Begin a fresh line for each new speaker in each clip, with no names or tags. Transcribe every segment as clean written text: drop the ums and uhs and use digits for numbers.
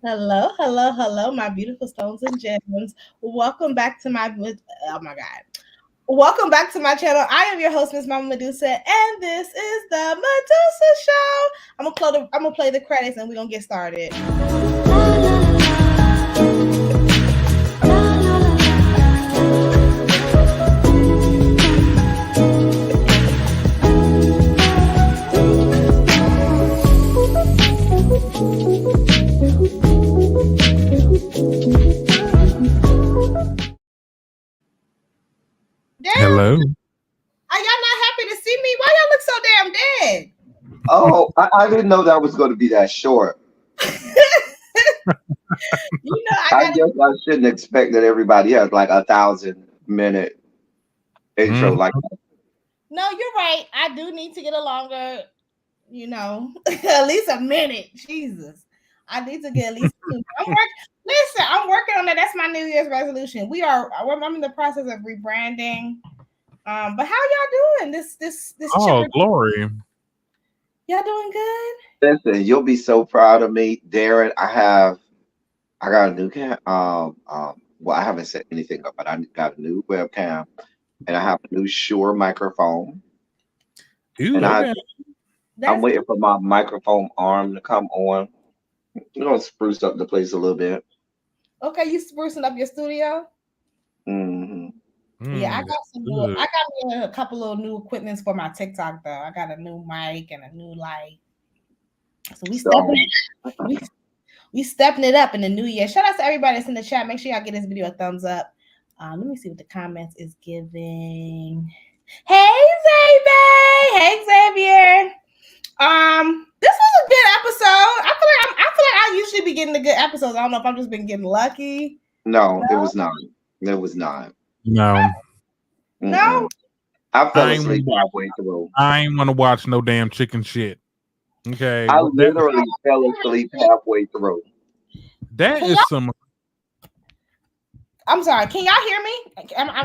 Hello, hello, hello, my beautiful stones and gems. Welcome back to my oh my god. Welcome back to my channel. I am your host, Miss Mama Medusa, and this is the Medusa Show. I'm gonna play the credits and we're gonna get started.
Hello.
Are y'all not happy to see me? Why y'all look so damn dead?
Oh, I didn't know that was going to be that short.
I
I
gotta.
guess I shouldn't expect that everybody has like 1,000-minute intro
Mm.
like that.
No, you're right. I do need to get a longer, at least a minute. Jesus. I need to get at least two. Listen, I'm working on that. That's my New Year's resolution. I'm in the process of rebranding. But how y'all doing? This
Oh,
chipper.
glory.
Y'all doing good?
Listen, you'll be so proud of me, Darren. I got a new cam. Well, I haven't set anything up, but I got a new webcam, and I have a new Shure microphone,
Ooh,
and
okay.
I'm
That's
waiting for my microphone arm to come on. We're gonna spruce up the place a little bit.
okay. You sprucing up your studio?
Hmm
Yeah, I
Mm,
got some new.
good.
I got me a couple of new equipments for my TikTok though. I got a new mic and a new light. So
So,
we we stepping it up in the new year. Shout out to everybody that's in the chat. Make sure y'all give this video a thumbs up. Let me see what the comments is giving. Hey Xavier. Hey Xavier. This was a good episode. I feel like I usually be getting the good episodes. I don't know if I've just been getting lucky.
no, it
No,
was not. It was not.
No,
no.
Mm-mm. I fell
I ain't
asleep halfway through.
I ain't want to watch no damn chicken shit. Okay,
I
that
literally fell asleep halfway through.
that
Can
is
y'all?
some.
I'm sorry. Can y'all hear me?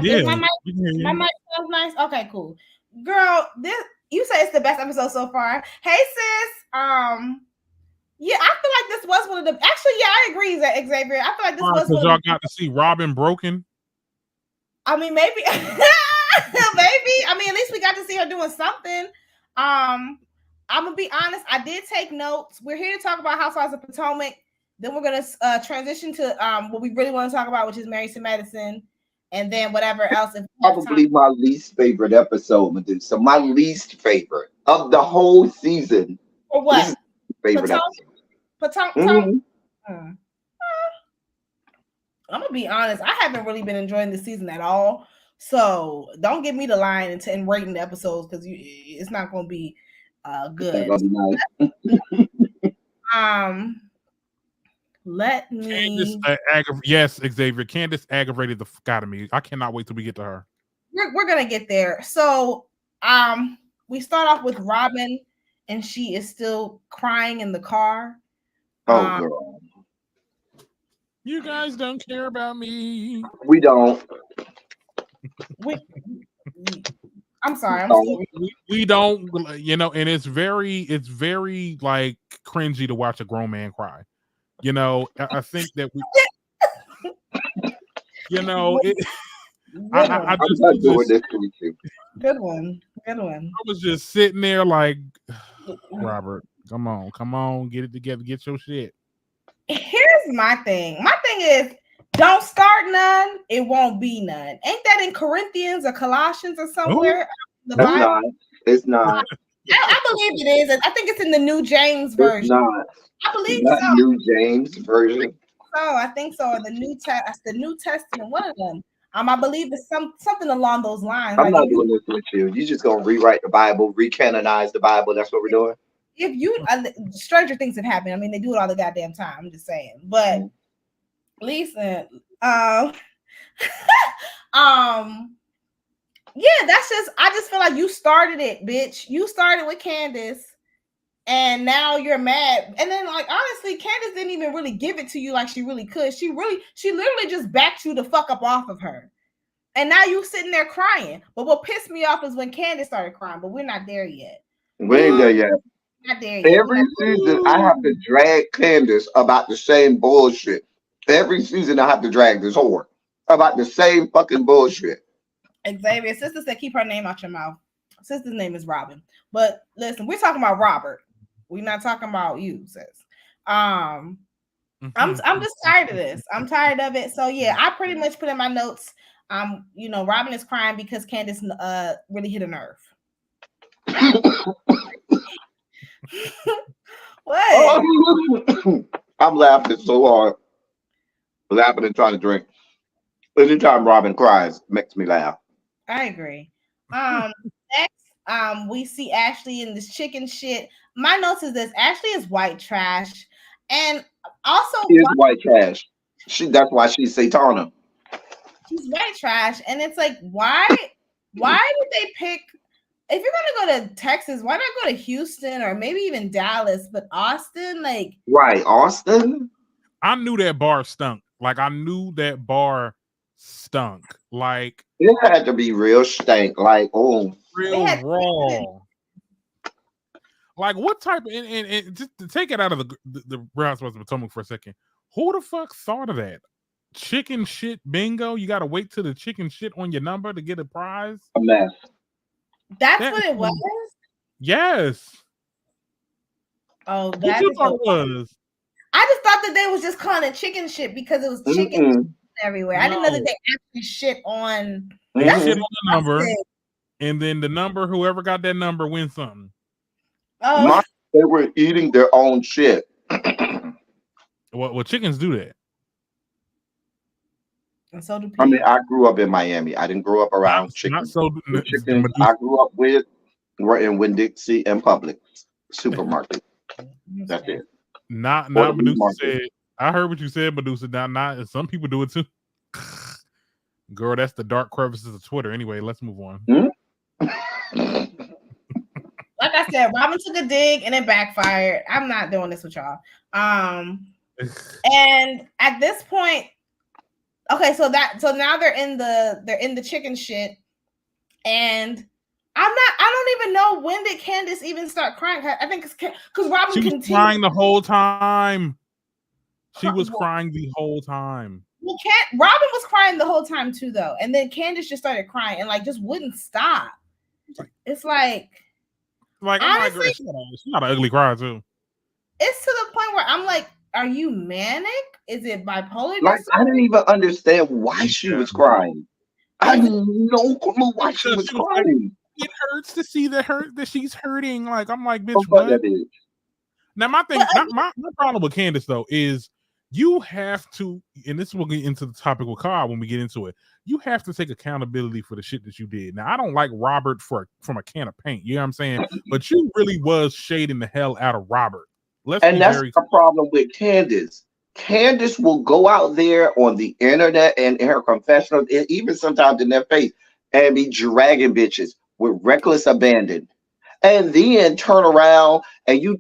Yeah,
Is my mic?
we can hear
My
you.
mic sounds nice. Okay, cool. Girl, this you say it's the best episode so far. Hey sis. Yeah, I feel like this was one of the. Actually, yeah, I agree, Xavier. I feel like this was
Because
one of
y'all
the.
got to see Robin broken.
I mean, maybe, maybe. I mean, at least we got to see her doing something. I'm gonna be honest. I did take notes. We're here to talk about Housewives of Potomac. Then we're gonna transition to what we really want to talk about, which is Married to Medicine, and then whatever else if we have time.
Probably my least favorite episode, Medusa. My least favorite of the whole season.
For
This
what?
is my favorite
Potomac.
episode.
Potomac.
Hmm
Hmm. I'm gonna be honest. I haven't really been enjoying the season at all. So don't give me the line and rating the episodes because it's not gonna be
It's not
good.
gonna be nice.
Um, let
Candace,
me.
yes, Xavier. Candace aggravated the fuck out of me. I cannot wait till we get to her.
We're gonna get there. So we start off with Robin, and she is still crying in the car.
Oh,
Um,
girl.
You guys don't care about me.
We don't.
we, I'm sorry. I'm still.
Um,
We don't, and it's very like cringy to watch a grown man cry. I think that we, it,
Good one.
I
I'm
just
not
was
doing
just
this with you.
Good one. Good one.
I was just sitting there like, Robert, come on, get it together, get your shit.
Here's my thing. My thing is, don't start none, it won't be none. Ain't that in Corinthians or Colossians or somewhere? The
It's
Bible.
not. It's not.
I believe it is. I think it's in the New James
It's
version.
not.
I
It's
believe
not
so.
New James version.
I think so. Or the New Testament, one of them. I believe it's something along those lines.
I'm
Like
not doing this with you. You just gonna rewrite the Bible, recanonize the Bible. That's what we're doing.
if you stranger things have happened. I mean, they do it all the goddamn time. I'm just saying. But listen, um, yeah, I just feel like you started it, bitch. You started with Candace. And now you're mad. And then, like, honestly, Candace didn't even really give it to you like she really could. She literally just backed you the fuck up off of her. And now you sitting there crying. But what pissed me off is when Candace started crying, but we're not there yet.
We ain't there yet.
Not there yet.
Every season, I have to drag Candace about the same bullshit. Every season, I have to drag this whore about the same fucking bullshit.
Xavier, sister said, keep her name out your mouth. Sister's name is Robin. But listen, we're talking about Robert. We're not talking about you, sis. I'm just tired of this. I'm tired of it. So yeah, I pretty much put in my notes. Robin is crying because Candace really hit a nerve. What?
I'm laughing so hard. Laughing and trying to drink. Anytime Robin cries, makes me laugh.
I agree. Next, we see Ashley in this chicken shit. My notes is this: Ashley is white trash, and also
She is white trash. That's why she's Satana.
She's white trash, and it's like, why did they pick? If you're gonna go to Texas, why not go to Houston or maybe even Dallas? But Austin, like,
right, Austin.
I knew that bar stunk. Like, I knew that bar stunk. Like,
it had to be real stank. Like, oh,
real raw. Like, what type of and just to take it out of the Real Housewives of Potomac for a second, who the fuck thought of that? Chicken shit bingo. You gotta wait till the chicken shit on your number to get a prize.
A mess.
That's what it was.
Yes.
Oh,
what you thought it was?
I just thought that they was just calling it chicken shit because it was chicken everywhere. No. I didn't know that they actually shit on.
They shit on the number, and then the number, whoever got that number, wins something.
Oh,
they were eating their own shit.
Well, chickens do that.
And so do people.
I mean, I grew up in Miami. I didn't grow up around chickens. Chickens I grew up with were in Winn-Dixie and Publix supermarket. That's it.
Not Medusa said. I heard what you said, Medusa. Not some people do it too. Girl, that's the dark crevices of Twitter. Anyway, let's move on.
Like I said, Robin took a dig and it backfired. I'm not doing this with y'all. And at this point, okay, so now they're in the chicken shit, and I don't even know when did Candace even start crying. I think it's because Robin
continued crying the whole time. She was crying the whole time.
Well, Robin was crying the whole time too, though, and then Candace just started crying and like just wouldn't stop. It's like honestly,
she's not an ugly cry too.
It's to the point where I'm like, are you manic? Is it bipolar?
Like, I didn't even understand why she was crying. I had no clue why she was crying.
It hurts to see that she's hurting. Like, I'm like, bitch, what? Now my thing, my problem with Candace though is you have to, and this will get into the topic with Carl when we get into it. You have to take accountability for the shit that you did. Now I don't like Robert from a can of paint. You know what I'm saying? But you really was shading the hell out of Robert.
And that's the problem with Candace. Candace will go out there on the internet and in her confessionals, and even sometimes in their face, and be dragging bitches with reckless abandon. And then turn around and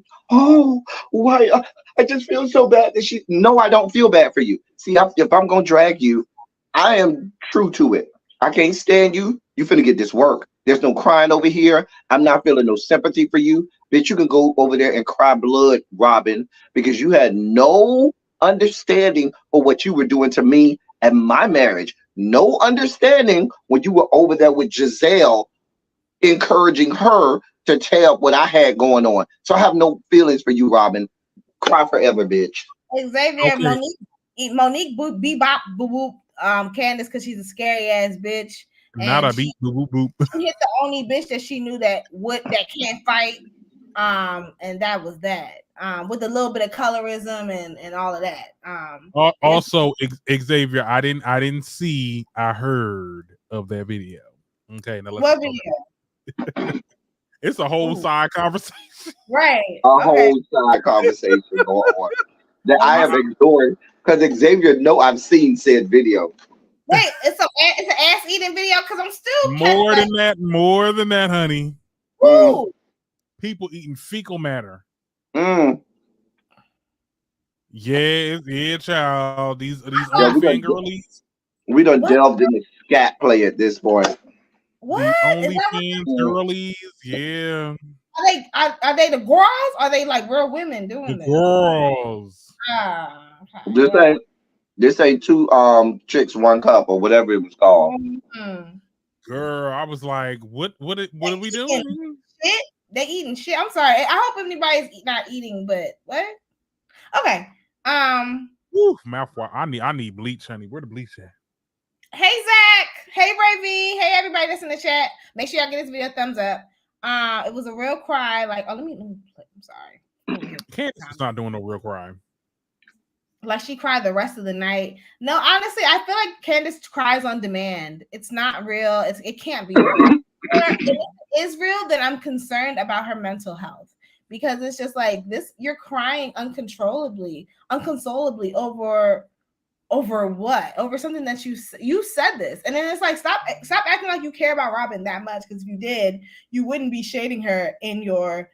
why? I just feel so bad that no, I don't feel bad for you. See, if I'm going to drag you, I am true to it. I can't stand you. You finna get this work. There's no crying over here. I'm not feeling no sympathy for you. Bitch, you can go over there and cry blood, Robin, because you had no understanding for what you were doing to me and my marriage. No understanding when you were over there with Giselle, encouraging her to tell what I had going on. So I have no feelings for you, Robin. Cry forever, bitch.
Xavier, okay. Monique beep bop boo boop Candace because she's a scary ass bitch.
Not a beat boop boop.
She hit the only bitch that she knew that can't fight. And that was that. With a little bit of colorism and all of that.
Also, Xavier, I didn't see. I heard of that video. Okay, now let's.
What video?
It's a whole side conversation.
Right.
Whole side conversation going on that I have ignored because Xavier I've seen said video.
Wait, it's an ass eating video because I'm still
more than that, honey.
Woo!
People eating fecal matter.
Yeah,
child. These OnlyFans girlies.
We done delved into scat play at this point.
What?
OnlyFans girlies, yeah.
Are they the girls? Are they like real women doing
The
this?
girls.
Okay.
This ain't two chicks, one cup, or whatever it was called.
Mm-hmm.
Girl, I was like, what are we doing?
Shit. They eating shit. I'm sorry. I hope anybody's not eating, but what? Okay.
Woo, mouthwash. I need bleach, honey. Where the bleach at?
Hey Zach. Hey Ray V. Hey everybody that's in the chat. Make sure y'all give this video a thumbs up. It was a real cry. Like, let me play. I'm sorry.
Candace is not doing no real crime.
Like she cried the rest of the night. No, honestly, I feel like Candace cries on demand. It's not real. It can't be real. If it is real, then I'm concerned about her mental health because it's just like this. You're crying uncontrollably over what? Over something that you said this, and then it's like stop acting like you care about Robin that much because if you did, you wouldn't be shading her in your,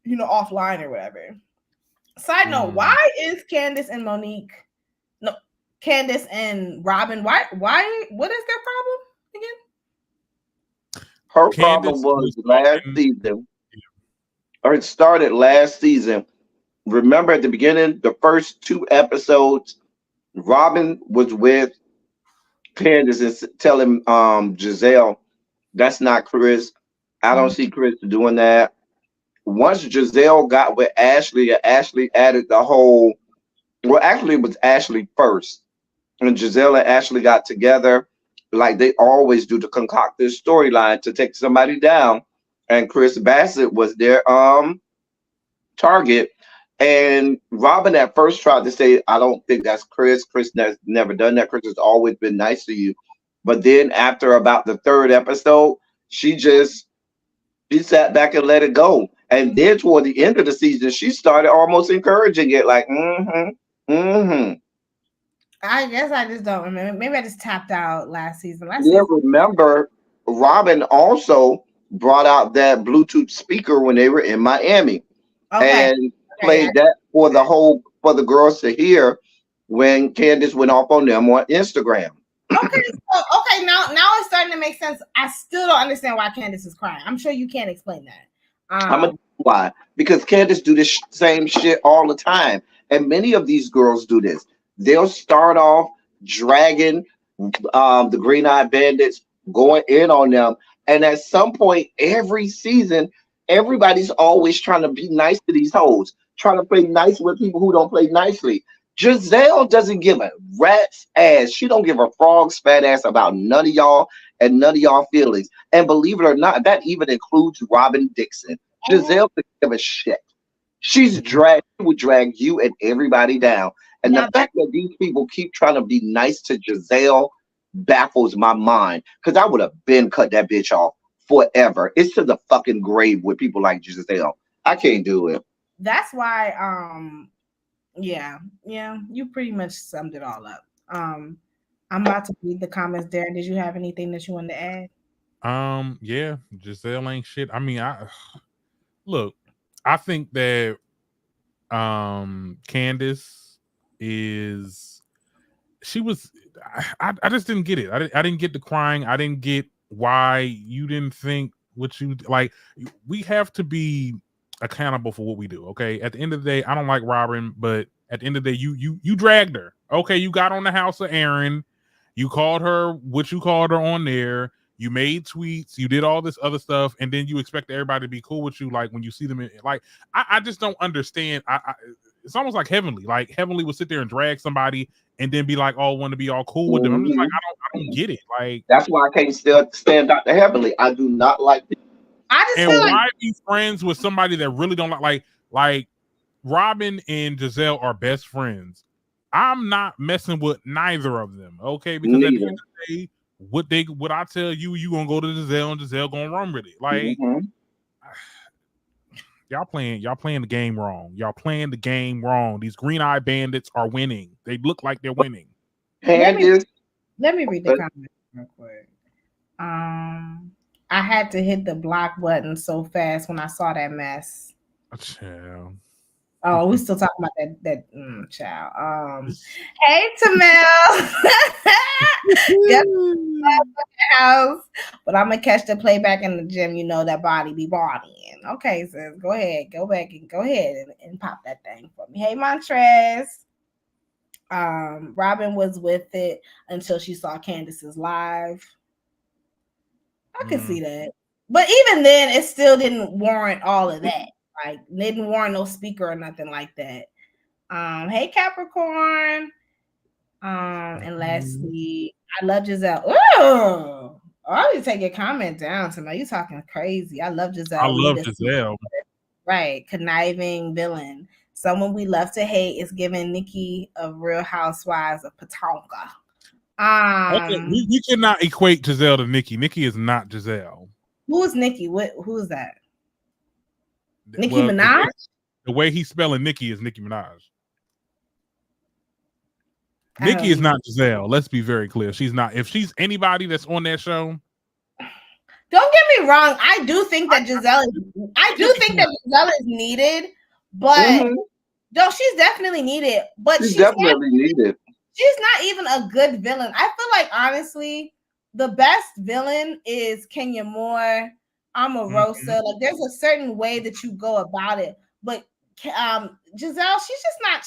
offline or whatever. Side note, why is Candace and Monique, no, Candace and Robin, what is their problem again?
Her problem was last season, or it started last season. Remember at the beginning, the first 2 episodes, Robin was with Candace and telling Giselle, that's not Chris. I don't see Chris doing that. Once Giselle got with Ashley, and Ashley added the whole, well, actually it was Ashley first. And Giselle and Ashley got together like they always do to concoct this storyline to take somebody down. And Chris Bassett was their target. And Robin at first tried to say, I don't think that's Chris. Chris has never done that. Chris has always been nice to you. But then after about the 3rd episode, she sat back and let it go. And then toward the end of the season, she started almost encouraging it, like,
I guess I just don't remember. Maybe I just tapped out last season.
Remember, Robin also brought out that Bluetooth speaker when they were in Miami, and played that for the girls to hear when Candace went off on them on Instagram.
Okay, now it's starting to make sense. I still don't understand why Candace is crying. I'm sure you can't explain that.
I'm gonna tell you why. Because Candace do this same shit all the time, and many of these girls do this. They'll start off dragging the Green-Eyed Bandits, going in on them, and at some point every season, everybody's always trying to be nice to these hoes, trying to play nice with people who don't play nicely. Giselle doesn't give a rat's ass. She don't give a frog's fat ass about none of y'all and none of y'all feelings. And believe it or not, that even includes Robin Dixon. Giselle doesn't give a shit. She would drag you and everybody down. And the fact that these people keep trying to be nice to Giselle baffles my mind. Because I would have been cut that bitch off forever. It's to the fucking grave with people like Giselle. I can't do it.
That's why yeah, you pretty much summed it all up. I'm about to read the comments. Darren, did you have anything that you wanted to add?
Yeah, Giselle ain't shit. I mean, I think that Candace I just didn't get it. I didn't get the crying. I didn't get why you didn't think what you like. We have to be accountable for what we do. Okay. At the end of the day, I don't like Robin, but at the end of the day, you dragged her. Okay. You got on the house of Aaron. You called her what you called her on there. You made tweets. You did all this other stuff, and then you expect everybody to be cool with you. Like when you see them, I just don't understand. It's almost like Heavenly. Like Heavenly would sit there and drag somebody, and then be like, "Oh, want to be all cool with them." I'm just like, I don't get it. Like
that's why I can't still stand Dr. Heavenly. I do not like it.
Why be friends with somebody that really don't like Robin and Giselle are best friends. I'm not messing with neither of them, okay? Because at the end of the day, what I tell you, you gonna go to Giselle and Giselle gonna run with it. Like y'all playing the game wrong. Y'all playing the game wrong. These Green-Eyed Bandits are winning. They look like they're winning.
Let me read the comments real quick. I had to hit the block button so fast when I saw that mess.
Child.
Oh, we still talking about that child. Hey Tamel. Yep. House, but I'm gonna catch the playback in the gym. You know that body be bodying. Okay, sis, go ahead, go back and go ahead and pop that thing for me. Hey, Montrez. Robin was with it until she saw Candace's live. I could see that. But even then, it still didn't warrant all of that. Like, didn't warrant no speaker or nothing like that. Hey, Capricorn. And lastly, I love Giselle. Ooh, I need to take your comment down tonight. You talking crazy. I love Giselle.
I love Giselle.
Right. Conniving villain. Someone we love to hate is giving Nikki of Real Housewives of Patonka.
Okay, we cannot equate Giselle to Nikki. Nikki is not Giselle.
Who is Nikki? Who is that? Nicki Minaj?
The way he's spelling Nikki is Nicki Minaj. Nikki is not Giselle. Let's be very clear. She's not. If she's anybody that's on that show.
Don't get me wrong. I do think that Giselle is needed, but no, she's definitely needed. But she's
definitely needed.
She's not even a good villain. I feel like honestly, the best villain is Kenya Moore, Omarosa. Like there's a certain way that you go about it, but Giselle, she's not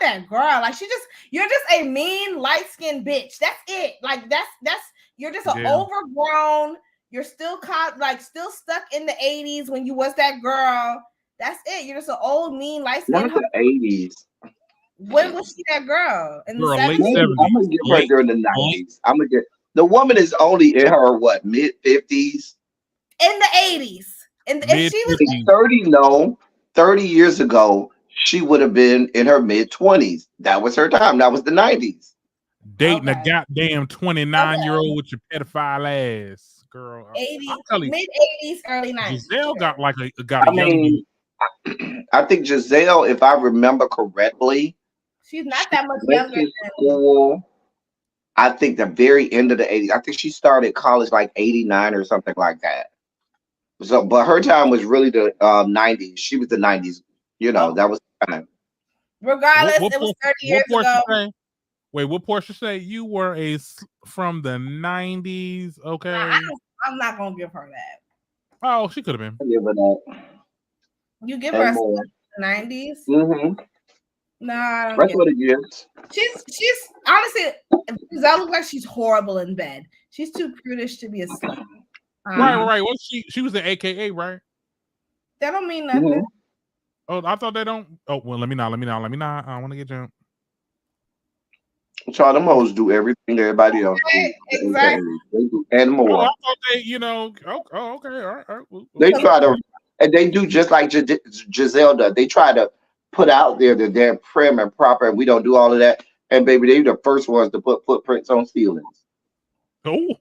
that girl. Like you're just a mean light-skinned bitch. That's it. Like that's you're just an overgrown. You're still still stuck in the 80s when you was that girl. That's it. You're just an old mean light-skinned.
Not the 80s.
When was she that girl? In the
70s?
I'm gonna give her during the 90s. I'm gonna get the woman is only in her mid 50s.
In the 80s. And if she was
30 years ago, she would have been in her mid 20s. That was her time. That was the 90s.
Dating a goddamn 29-year-old with your pedophile ass, girl.
80s, mid 80s, early 90s.
Giselle got a young.
I think Giselle, if I remember correctly,
she's not that much younger than
school. I think the very end of the 80s. I think she started college like 89 or something like that. So, but her time was really the 90s. She was the 90s. You know, that was the time.
Regardless, it was 30 years ago.
Wait, what Portia say? You were from the 90s, okay?
No, I'm not gonna give her that.
Oh, she could have been.
I give her that.
You give her the 90s?
Mm-hmm.
No, I don't.
That's what it is.
She's honestly, Giselle looks like she's horrible in bed. She's too prudish to be a slut.
Right. Well, she was an AKA, right?
That don't mean nothing.
Mm-hmm.
Oh, I thought they don't. Oh, well, let me not. I don't want to get jumped.
So them hoes do everything everybody else do.
Exactly.
They do and more.
Oh, I thought they, okay, all right. Well,
they try to, and they do just like Giselle does. They try to put out there that they're prim and proper, and we don't do all of that. And baby, they're the first ones to put footprints on ceilings.
Oh.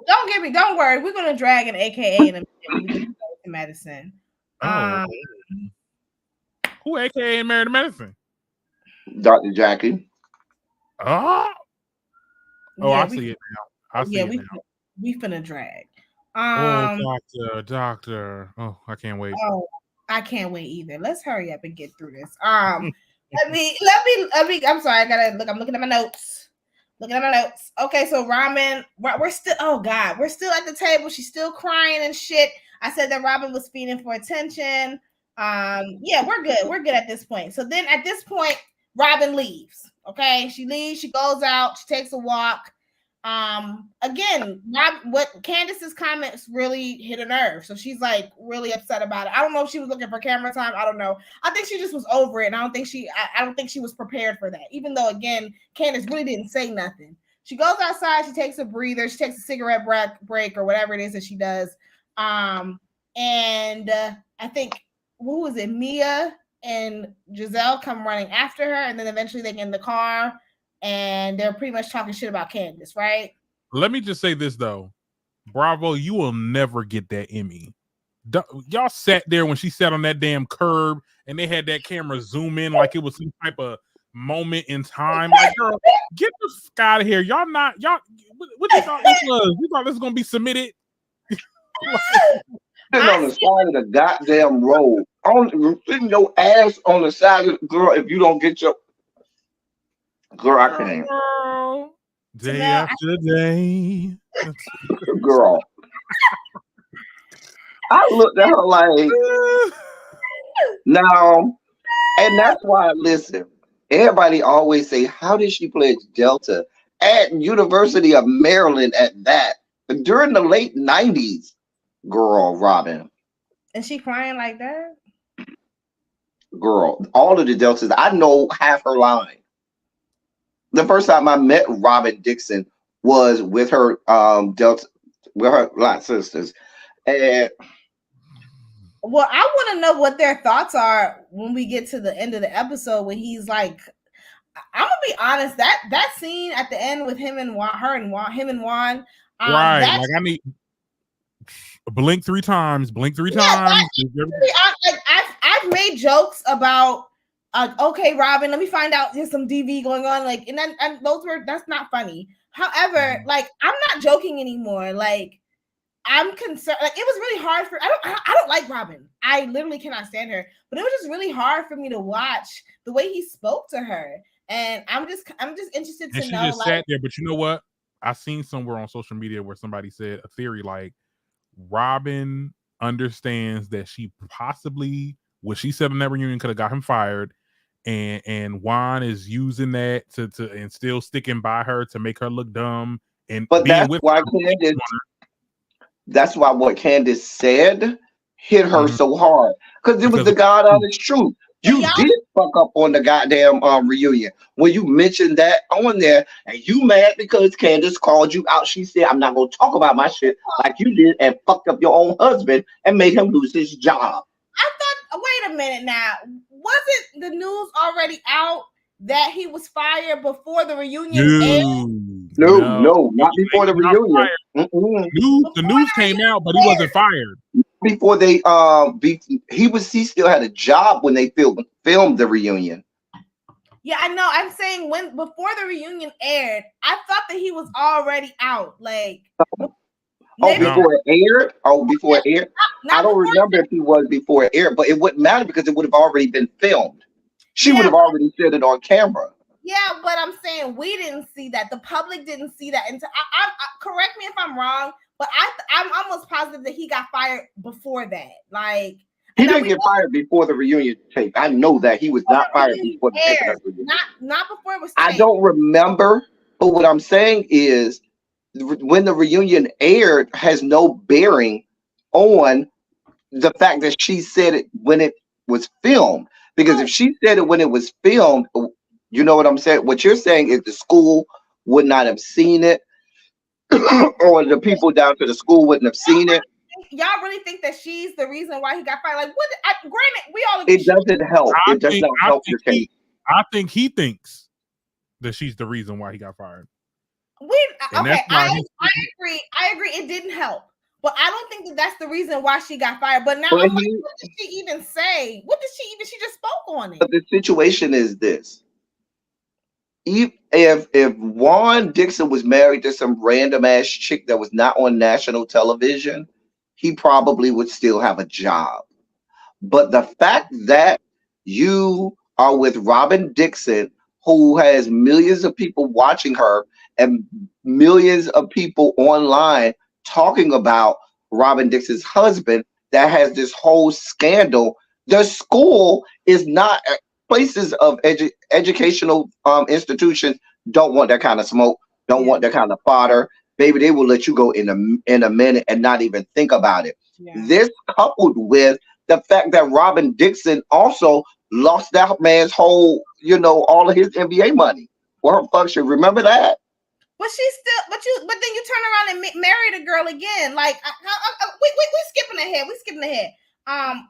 Don't worry. We're gonna drag an AKA in a minute when we get to medicine.
Who AKA married to medicine?
Dr. Jackie.
I see it now.
We finna drag.
Doctor. Oh, I can't wait.
Oh, I can't wait either. Let's hurry up and get through this. Let me. I'm sorry. I'm looking at my notes. Okay, so Robin, we're still. Oh God, we're still at the table. She's still crying and shit. I said that Robin was feeding for attention. Yeah, we're good. We're good at this point. So then at this point, Robin leaves. Okay, she leaves. She goes out. She takes a walk. Again, what Candace's comments really hit a nerve. So she's like really upset about it. I don't know if she was looking for camera time. I don't know. I think she just was over it. And I don't think she was prepared for that. Even though again, Candace really didn't say nothing. She goes outside. She takes a breather. She takes a cigarette break or whatever it is that she does. And I think who was it? Mia and Giselle come running after her, and then eventually they get in the car. And they're pretty much talking shit about Candace, right?
Let me just say this, though. Bravo, you will never get that Emmy. Y'all sat there when she sat on that damn curb and they had that camera zoom in like it was some type of moment in time. Like, girl, get the fuck out of here. Y'all, what you thought this was? You thought this was going to be submitted?
Sitting on the side of the goddamn road. Sitting your ass on the side of the girl if you don't get your... Girl, I can't.
Day after day.
Girl. I looked at her like, now, and that's why, listen, everybody always say, how did she pledge Delta at University of Maryland at that? During the late 90s, girl, Robin.
And she crying like that?
Girl, all of the Deltas, I know half her line. The first time I met Robin Dixon was with her Delta, with her lot sisters. And
well, I want to know what their thoughts are when we get to the end of the episode when he's like, I'm gonna be honest, that scene at the end with him and Juan, right?
Like I need blink three times.
Like, I've made jokes about okay, Robin, let me find out there's some DV going on, like, and that's not funny. However, like, I'm not joking anymore. Like, I'm concerned. Like, it was really hard for I don't like Robin. I literally cannot stand her, but it was just really hard for me to watch the way he spoke to her. And I'm just interested to know.
She just sat there, but you know what? I seen somewhere on social media where somebody said a theory like Robin understands that she possibly what she said in that reunion could have got him fired, and Juan is using that to and still sticking by her to make her look dumb.
But that's why that's why what Candace said hit her so hard because it was the God honest truth. You did fuck up on the goddamn reunion when you mentioned that on there, and you mad because Candace called you out. She said, "I'm not gonna talk about my shit like you did," and fucked up your own husband and made him lose his job.
I thought, wait a minute now, wasn't the news already out that he was fired before the reunion aired?
No, not before the reunion.
The news came out, but he wasn't fired.
Before they he still had a job when they filmed the reunion.
Yeah, I know. I'm saying before the reunion aired, I thought that he was already out. Like
before it aired? Before it aired? I don't remember if he was before it aired, but it wouldn't matter because it would have already been filmed. She would have already said it on camera.
Yeah, but I'm saying we didn't see that. The public didn't see that. And I correct me if I'm wrong, but I'm almost positive that he got fired before that. Like,
he didn't get fired before the reunion tape. I know that he was not fired before the tape.
Not before it was taped.
I don't remember, but what I'm saying is when the reunion aired has no bearing on the fact that she said it when it was filmed. Because if she said it when it was filmed, you know what I'm saying? What you're saying is the school would not have seen it, or the people down to the school wouldn't have seen it.
Y'all really think that she's the reason why he got fired? Like, what? Granted, we all agree.
It doesn't help. It does not help your case.
I think he thinks that she's the reason why he got fired.
I agree. I agree. It didn't help. But I don't think that that's the reason why she got fired. But now, what did she even say? She just spoke on it.
But the situation is this. If Juan Dixon was married to some random ass chick that was not on national television, he probably would still have a job. But the fact that you are with Robin Dixon, who has millions of people watching her and millions of people online talking about Robin Dixon's husband, that has this whole scandal. The school is not places of educational institutions don't want that kind of smoke, don't want that kind of fodder. Baby, they will let you go in a minute and not even think about it. Yeah. This coupled with the fact that Robin Dixon also lost that man's whole, all of his NBA money for her function. Remember that?
But but then you turn around and marry the girl again. Like, we skipping ahead.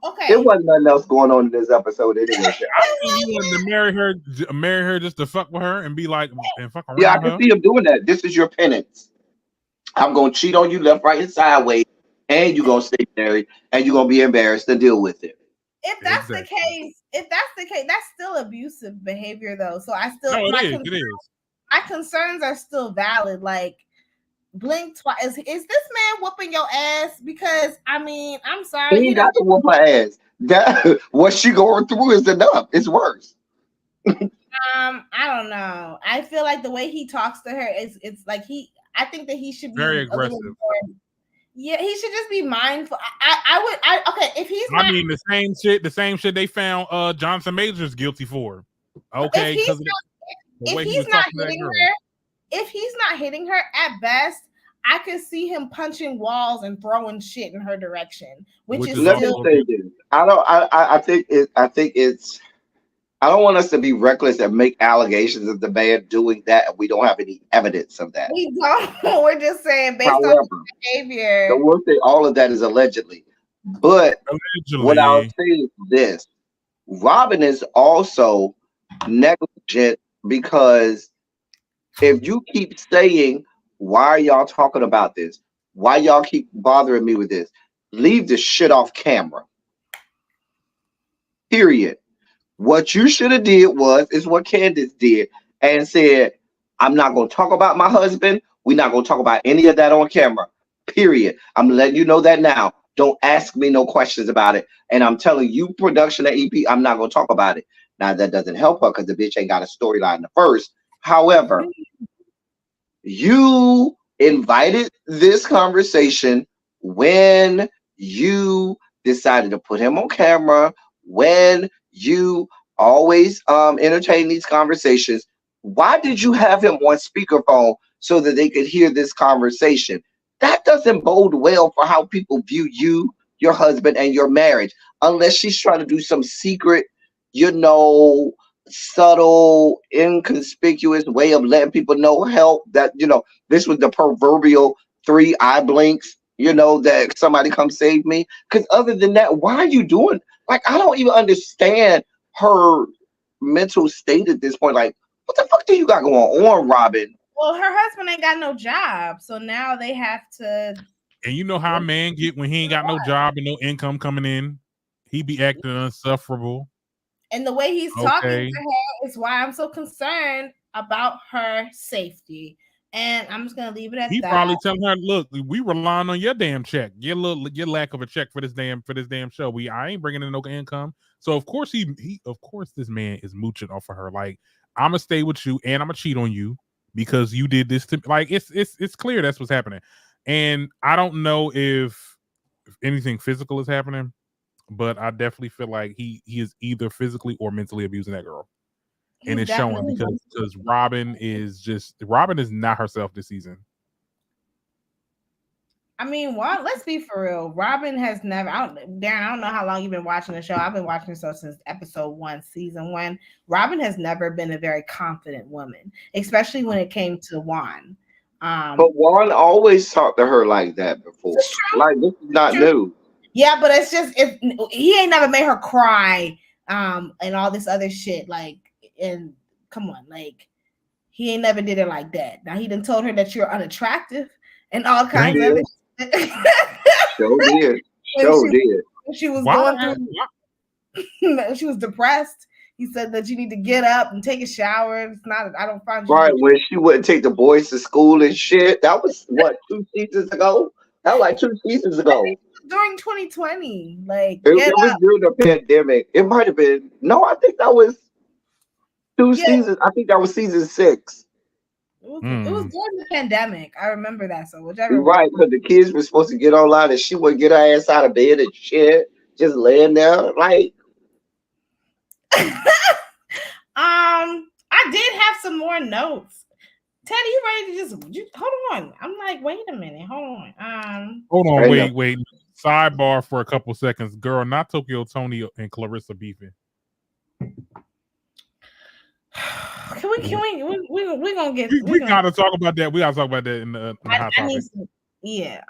Okay.
There wasn't nothing else going on in this episode anyway.
I think he wanted to marry her just to fuck with her and be like, and fuck around.
Yeah, I can see him doing that. This is your penance. I'm gonna cheat on you left, right, and sideways, and you're gonna stay married, and you're gonna be embarrassed and deal with it.
If that's the case, that's still abusive behavior, though. So I still
it is.
My concerns are still valid. Like, blink twice. Is this man whooping your ass? Because I'm sorry,
he ain't got to whoop her ass. That what she going through is enough. It's worse.
I don't know. I feel like the way he talks to her it's like I think that he should be
very aggressive.
Yeah, he should just be mindful. Okay, if he's not,
I mean, the same shit they found Jonathan Majors guilty for. Okay,
if
because the way he was talking to that girl.
If he's not hitting her at best, I could see him punching walls and throwing shit in her direction, which is
let
still.
me say this. I think it's. I don't want us to be reckless and make allegations of the man doing that, and we don't have any evidence of that.
We don't. We're just saying based on
However,
behavior.
the one thing, all of that is allegedly. But what I'll say is this: Robin is also negligent because if you keep saying, "Why are y'all talking about this? Why y'all keep bothering me with this?" Leave the shit off camera. Period. What you should have did is what Candace did and said, I'm not going to talk about my husband. We're not going to talk about any of that on camera. Period. I'm letting you know that now. Don't ask me no questions about it. And I'm telling you, production at EP, I'm not going to talk about it. Now, that doesn't help her because the bitch ain't got a storyline in the first. However, you invited this conversation when you decided to put him on camera, when you always entertain these conversations. Why did you have him on speakerphone so that they could hear this conversation? That doesn't bode well for how people view you, your husband, and your marriage, unless she's trying to do some secret, subtle, inconspicuous way of letting people know help that, this was the proverbial 3 eye blinks, that somebody come save me. Because other than that, why are you doing, like, I don't even understand her mental state at this point. Like, what the fuck do you got going on, Robin?
Well, her husband ain't got no job, so now they have to.
And you know how a man get when he ain't got no job and no income coming in? He be acting unsufferable.
And the way he's talking to her is why I'm so concerned about her safety. And I'm just gonna leave it at that.
He probably telling her, "Look, we relying on your damn check, your lack of a check for this damn show. I ain't bringing in no income." So of course of course this man is mooching off of her. Like, I'm gonna stay with you and I'm gonna cheat on you because you did this to me. Like, it's clear that's what's happening. And I don't know if anything physical is happening, but I definitely feel like he is either physically or mentally abusing that girl. And it's showing because Robin is not herself this season.
I mean, let's be for real. Robin has never. Darren, I don't know how long you've been watching the show. I've been watching the show since episode 1, season 1. Robin has never been a very confident woman, especially when it came to Juan.
But Juan always talked to her like that before. Like, this is not new.
Yeah, but it's just he ain't never made her cry, and all this other shit. Like, and come on, like, he ain't never did it like that. Now he done told her that you're unattractive and all kinds of it.
Sure did.
She was going through. She was depressed. He said that you need to get up and take a shower. It's not. I don't find
right when she wouldn't take the boys to school and shit. That was what 2 seasons ago. That was like 2 seasons ago.
During 2020, like
it was during the pandemic. It might have been. No, I think that was 2 seasons. I think that was season 6.
It was during the pandemic. I remember that. So whichever.
Right, because the kids were supposed to get online and she wouldn't get her ass out of bed and shit, just laying there like.
I did have some more notes. Teddy, you ready to hold on? I'm like, wait a minute, hold on.
Wait. Sidebar for a couple seconds, girl. Not Tokyo Tony and Clarissa beefing.
We're gonna get.
We gotta talk about that. We gotta talk about that in the hot topic.
Yeah.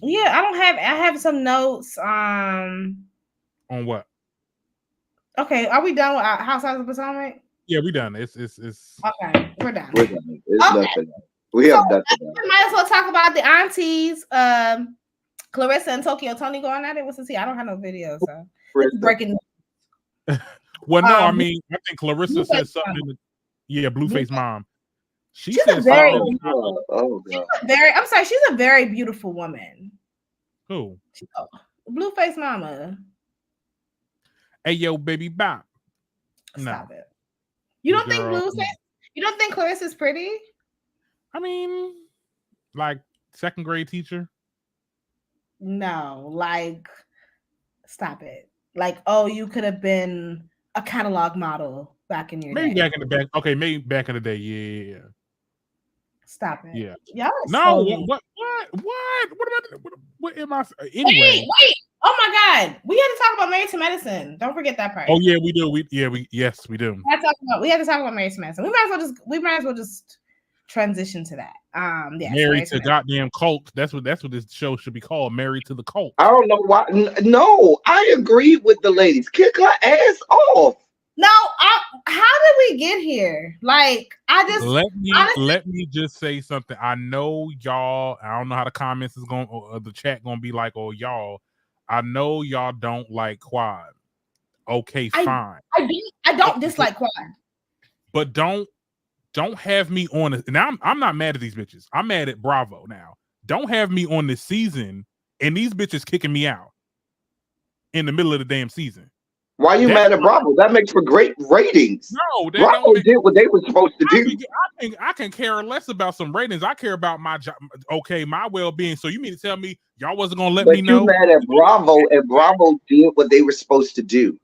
Yeah. I have some notes.
On what?
Okay, are we done with Housewives of Potomac?
Yeah, we done. It's
okay. We're done.
It's nothing. We have nothing.
We might as well talk about the aunties, Clarissa and Tokyo Tony going at it. What's the tea? I don't have no video, so it's breaking.
Well, no, I mean, I think Clarissa said something. Blueface mom. She's a
very. I'm sorry. She's a very beautiful woman.
Who?
Blueface mama.
Hey, yo, baby, bop.
Stop it. You don't think Clarissa's pretty?
I mean, like, second grade teacher?
No, like, stop it. Like, oh, you could have been a catalog model back in your
Maybe
day.
back in the back. Okay, maybe back in the day. Yeah.
Stop it.
Yeah.
Y'all are
No.
so
What? What am I? Anyway.
Wait. Oh my God. We had to talk about Married to Medicine. Don't forget that part.
Oh yeah, we do. Yes, we do.
We had to talk about Married to Medicine. We might as well just transition to that. Yes,
Married to goddamn cult. That's what this show should be called. Married to the cult.
I don't know why. No, I agree with the ladies. Kick her ass off.
No, how did we get here? Like, I just
let me just say something. I know y'all. I don't know how the comments is going, or the chat going to be like. Oh, y'all. I know y'all don't like Quad. Okay, fine.
I don't dislike Quad.
But don't have me on it. Now I'm not mad at these bitches. I'm mad at Bravo now. Don't have me on this season and these bitches kicking me out in the middle of the damn season.
Why are you mad at Bravo? That makes for great ratings.
No,
Bravo did what they were supposed to do.
I can care less about some ratings. I care about my job. Okay, my well-being. So you mean to tell me y'all wasn't gonna let me know?
You mad at Bravo, and Bravo did what they were supposed to do.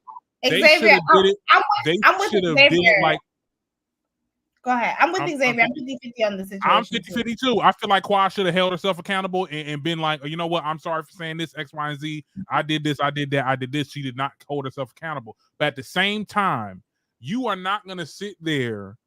Xavier, I'm with Xavier.
Like,
go ahead. I'm with Xavier. I'm 50-50 on the situation.
I'm 50-50 too. I feel like Quad should have held herself accountable and been like, you know what? I'm sorry for saying this, X, Y, and Z. I did this, I did that, I did this. She did not hold herself accountable. But at the same time, you are not going to sit there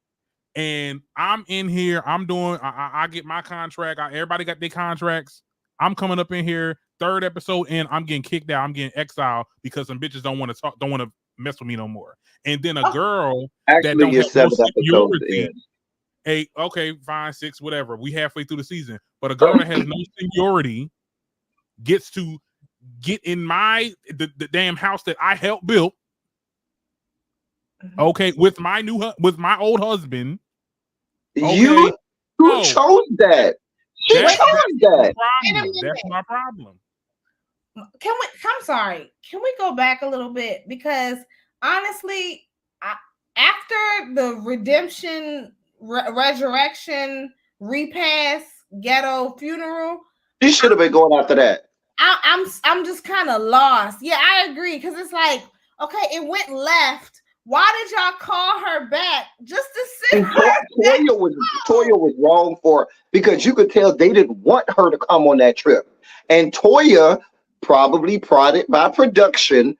and I'm in here. I'm doing, I get my contract. Everybody got their contracts. I'm coming up in here, third episode in, I'm getting kicked out. I'm getting exiled because some bitches don't want to talk, don't want to mess with me no more. And then a girl that don't have no seniority, okay, fine, 6, whatever. We halfway through the season, but a girl that has no seniority gets to get in the damn house that I helped build. Okay, with my old husband. Okay,
you chose that. She chose that.
That's my problem.
I'm sorry. Can we go back a little bit? Because honestly, after the redemption, resurrection, repass, ghetto funeral,
she should have been going after that.
I'm just kind of lost. Yeah, I agree. Because it's like, okay, it went left. Why did y'all call her back just to sit?
Toya was wrong because you could tell they didn't want her to come on that trip, and Toya, probably prodded by production,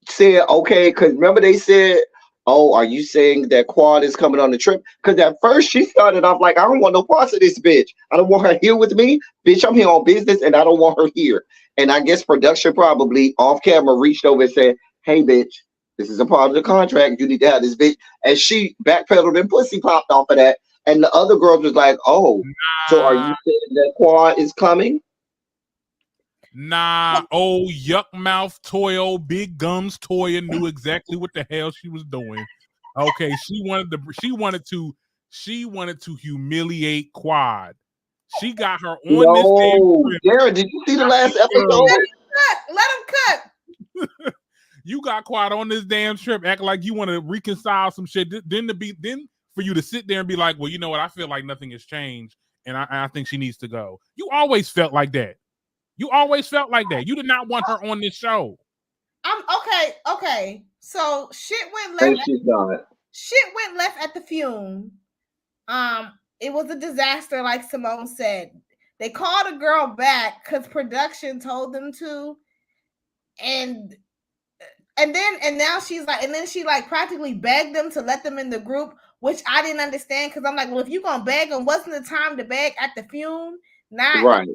said, okay, because remember they said, oh, are you saying that Quad is coming on the trip? Because at first she started off like, I don't want no parts of this bitch. I don't want her here with me. Bitch, I'm here on business and I don't want her here. And I guess production probably off camera reached over and said, hey, bitch, this is a part of the contract. You need to have this bitch. And she backpedaled and pussy popped off of that. And the other girls was like, oh, so are you saying that Quad is coming?
Nah, old yuck mouth Toya, big gums Toya knew exactly what the hell she was doing. Okay, she wanted to humiliate Quad. She got her on this game.
Darren, did you see the last episode?
Let him cut.
You got Quad on this damn trip, acting like you want to reconcile some shit. Then for you to sit there and be like, well, you know what? I feel like nothing has changed, and I think she needs to go. You always felt like that. You always felt like that. You did not want her on this show.
Okay. So shit went left. Shit went left at the fume. It was a disaster, like Simone said. They called a girl back because production told them to, and now she's like, and then she like practically begged them to let them in the group, which I didn't understand because I'm like, well, if you're gonna beg them, wasn't the time to beg at the fume? Not
right.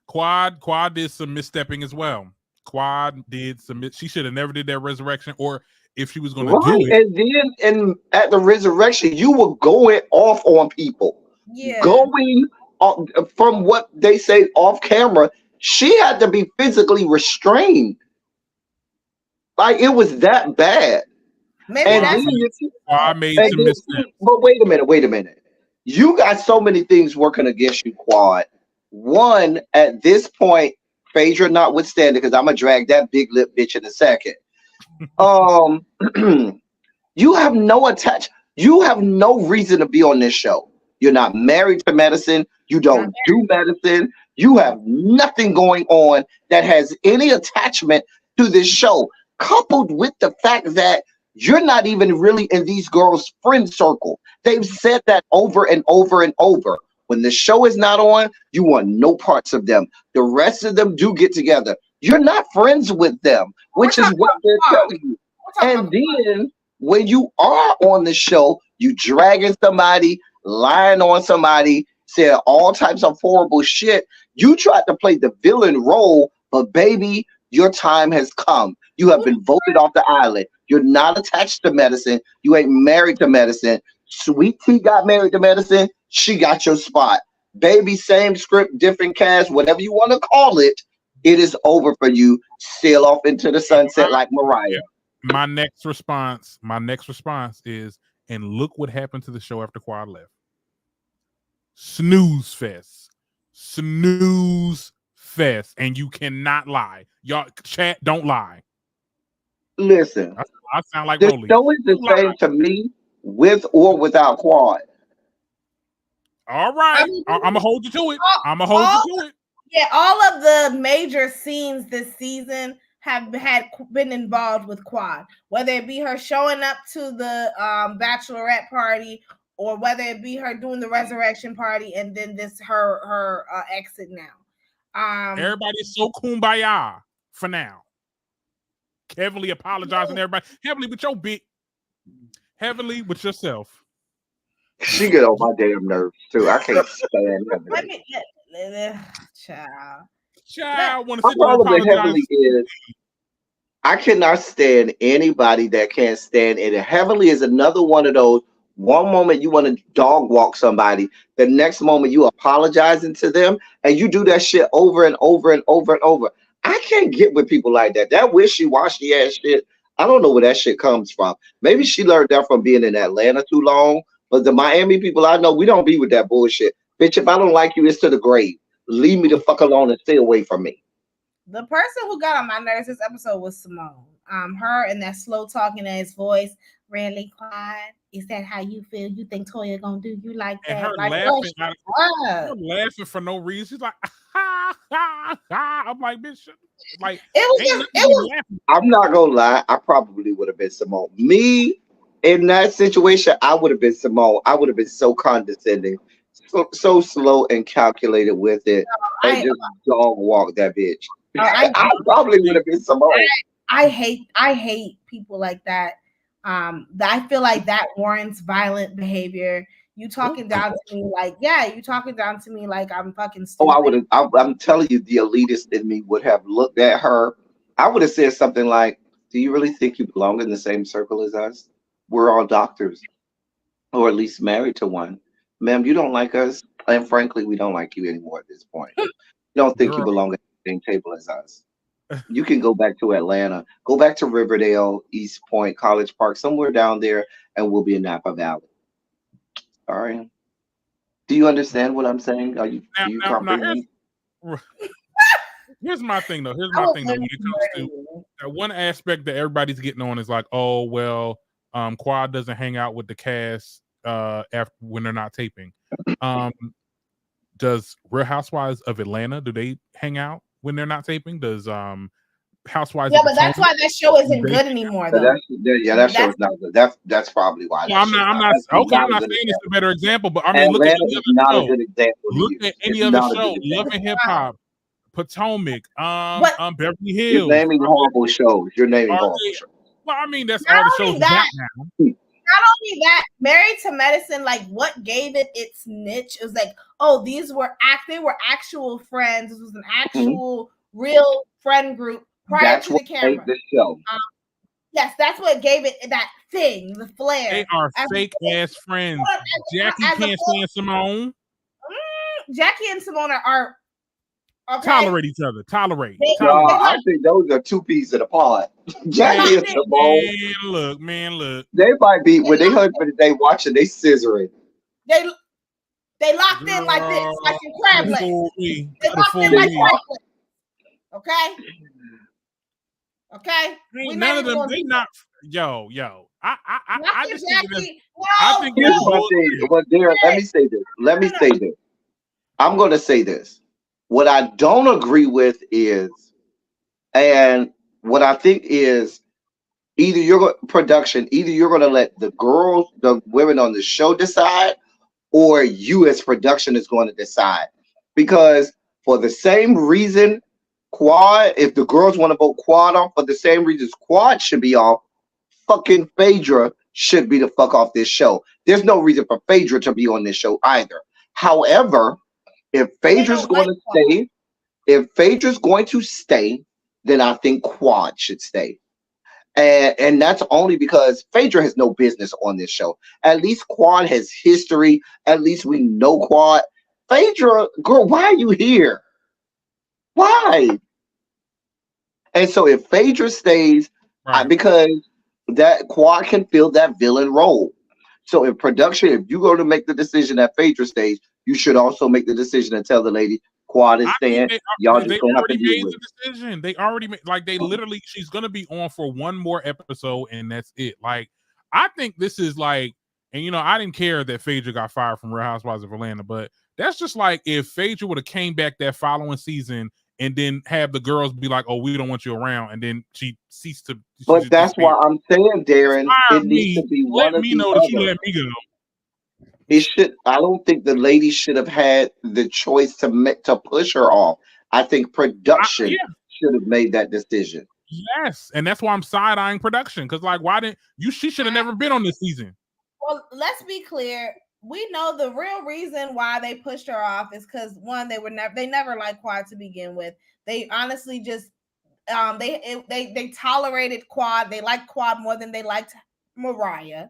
Quad did some misstepping as well. Quad did some. She should have never did that resurrection, or if she was going to do it.
And then at the resurrection, you were going off on people.
Yeah.
Going off, from what they say off camera, she had to be physically restrained. Like it was that bad.
Maybe
and
that's
I made some mistakes.
But wait a minute. You got so many things working against you, Quad. One, at this point, Phaedra notwithstanding, because I'm gonna drag that big lip bitch in a second. You have no reason to be on this show. You're not married to medicine. You don't do medicine. You have nothing going on that has any attachment to this show. Coupled with the fact that you're not even really in these girls' friend circle. They've said that over and over and over. When the show is not on, you want no parts of them. The rest of them do get together. You're not friends with them, which is what they're telling you. And then when you are on the show, you dragging somebody, lying on somebody, saying all types of horrible shit. You tried to play the villain role, but baby, your time has come. You have been voted off the island. You're not attached to medicine. You ain't married to medicine. Sweet Tea got married to medicine. She got your spot. Baby, same script, different cast, whatever you want to call it. It is over for you. Sail off into the sunset like Mariah.
My next response is, and look what happened to the show after Quad left. Snooze fest. And you cannot lie. Y'all, chat, don't lie.
Listen,
I sound like
the
Rolly.
show is the same to me with or without Quad.
All right. I'm going to hold you to it.
Yeah, all of the major scenes this season have been involved with Quad, whether it be her showing up to the bachelorette party, or whether it be her doing the resurrection party, and then this her exit now.
Everybody's so kumbaya for now. Heavily apologizing to everybody. Heavily with your big. Heavily with yourself.
She get on my damn nerves too. I can't stand her.
Child, want to sit there and apologize.
Heavily is, I cannot stand anybody that can't stand it. Heavenly is another one of those. One moment you want to dog walk somebody, the next moment you apologizing to them, and you do that shit over and over and over and over. I can't get with people like that. That wishy-washy ass shit. I don't know where that shit comes from. Maybe she learned that from being in Atlanta too long. But the Miami people I know, we don't be with that bullshit. Bitch, if I don't like you, it's to the grave. Leave me the fuck alone and stay away from me.
The person who got on my nerves this episode was Simone. Her and that slow talking ass voice. Really quiet. Is that how you feel? You think Toya gonna do you like that?
And her
like,
laughing for no reason. She's like, I'm like, bitch. Like,
it was.
I'm not gonna lie. I probably would have been Simone. Me in that situation, I would have been Simone. I would have been so condescending, so slow and calculated with it, and just dog walk that bitch. I probably would have been Simone.
I hate people like that. I feel like that warrants violent behavior. You talking down to me like, you talking down to me like I'm fucking stupid.
Oh, I would have. I'm telling you, the elitist in me would have looked at her. I would have said something like, "Do you really think you belong in the same circle as us? We're all doctors, or at least married to one. Ma'am, you don't like us, and frankly, we don't like you anymore at this point. You don't think you belong at the same table as us. You can go back to Atlanta, go back to Riverdale, East Point, College Park, somewhere down there, and we'll be in Napa Valley." All right. Do you understand what I'm saying? Do you comprehend?
Here's my thing, though. When it comes to that one aspect that everybody's getting on is like, oh, well, Quad doesn't hang out with the cast after when they're not taping. Does Real Housewives of Atlanta, do they hang out when they're not taping? Does Housewives?
Yeah, but that's why that show isn't good anymore, though.
That show is not good. That's probably why.
I'm not saying it's a better example, but I mean, look at
not a good example.
Look at any other show. Love and Hip Hop, Potomac, Beverly Hills.
You're naming horrible shows.
Well, I mean, that's all the shows got now.
Not only that, Married to Medicine, like what gave it its niche? It was like, oh, they were actual friends. This was an actual real friend group prior to the camera.
The show.
Yes, that's what gave it that thing, the flair.
They are fake ass friends. Jackie can't stand Simone.
Jackie and Simone are okay.
Tolerate each other. Tolerate.
I think those are two pieces of the pod. Jackie and Simone.
Man, look.
They might be when they hug for the day watching. They scissoring.
They locked in like this, like in crab legs. They locked in like crab legs. Okay.
None of them. They not. Yo. I just
think. Here's my thing. But Darren, let me say this. I'm going to say this. What I don't agree with is, and what I think is, either you're going to let the girls, the women on the show decide, or you as production is going to decide. Because for the same reason, Quad, if the girls want to vote Quad off, for the same reasons Quad should be off, fucking Phaedra should be the fuck off this show. There's no reason for Phaedra to be on this show either. However, if Phaedra's going to stay, then I think Quad should stay. And that's only because Phaedra has no business on this show. At least Quad has history. At least we know Quad. Phaedra, girl, why are you here? Why? And so if Phaedra stays,
Right.
because that Quad can fill that villain role. So if you go to make the decision that Phaedra stays, you should also make the decision and tell the lady Quad is staying. Y'all just gonna have to deal with
the decision. They already made, like, they literally, she's gonna be on for one more episode and that's it. Like, I think this is like, and you know, I didn't care that Phaedra got fired from Real Housewives of Atlanta, but that's just like if Phaedra would have came back that following season and then have the girls be like, "Oh, we don't want you around," and then she ceased to.
But that's why I'm saying, Darren, it needs to be one of the other.
You let me go.
It should. I don't think the lady should have had the choice to push her off. I think production should have made that decision.
Yes, and that's why I'm side-eyeing production, because like, why didn't you? She should have never been on this season.
Well, let's be clear. We know the real reason why they pushed her off is because one, they never liked Quad to begin with. They honestly just they tolerated Quad. They liked Quad more than they liked Mariah.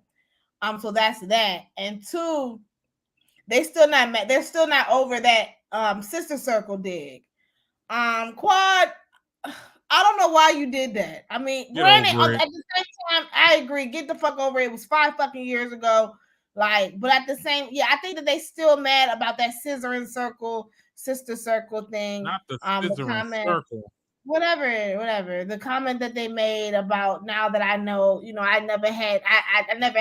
So that's that. And two, they're still not over that sister circle dig. Quad, I don't know why you did that. I mean, granted, at the same time, I agree. Get the fuck over it. It was 5 fucking years ago. Like, but at the same, I think that they still mad about that scissoring circle, sister circle thing.
Not the scissoring circle.
Whatever. The comment that they made about, now that I know, I never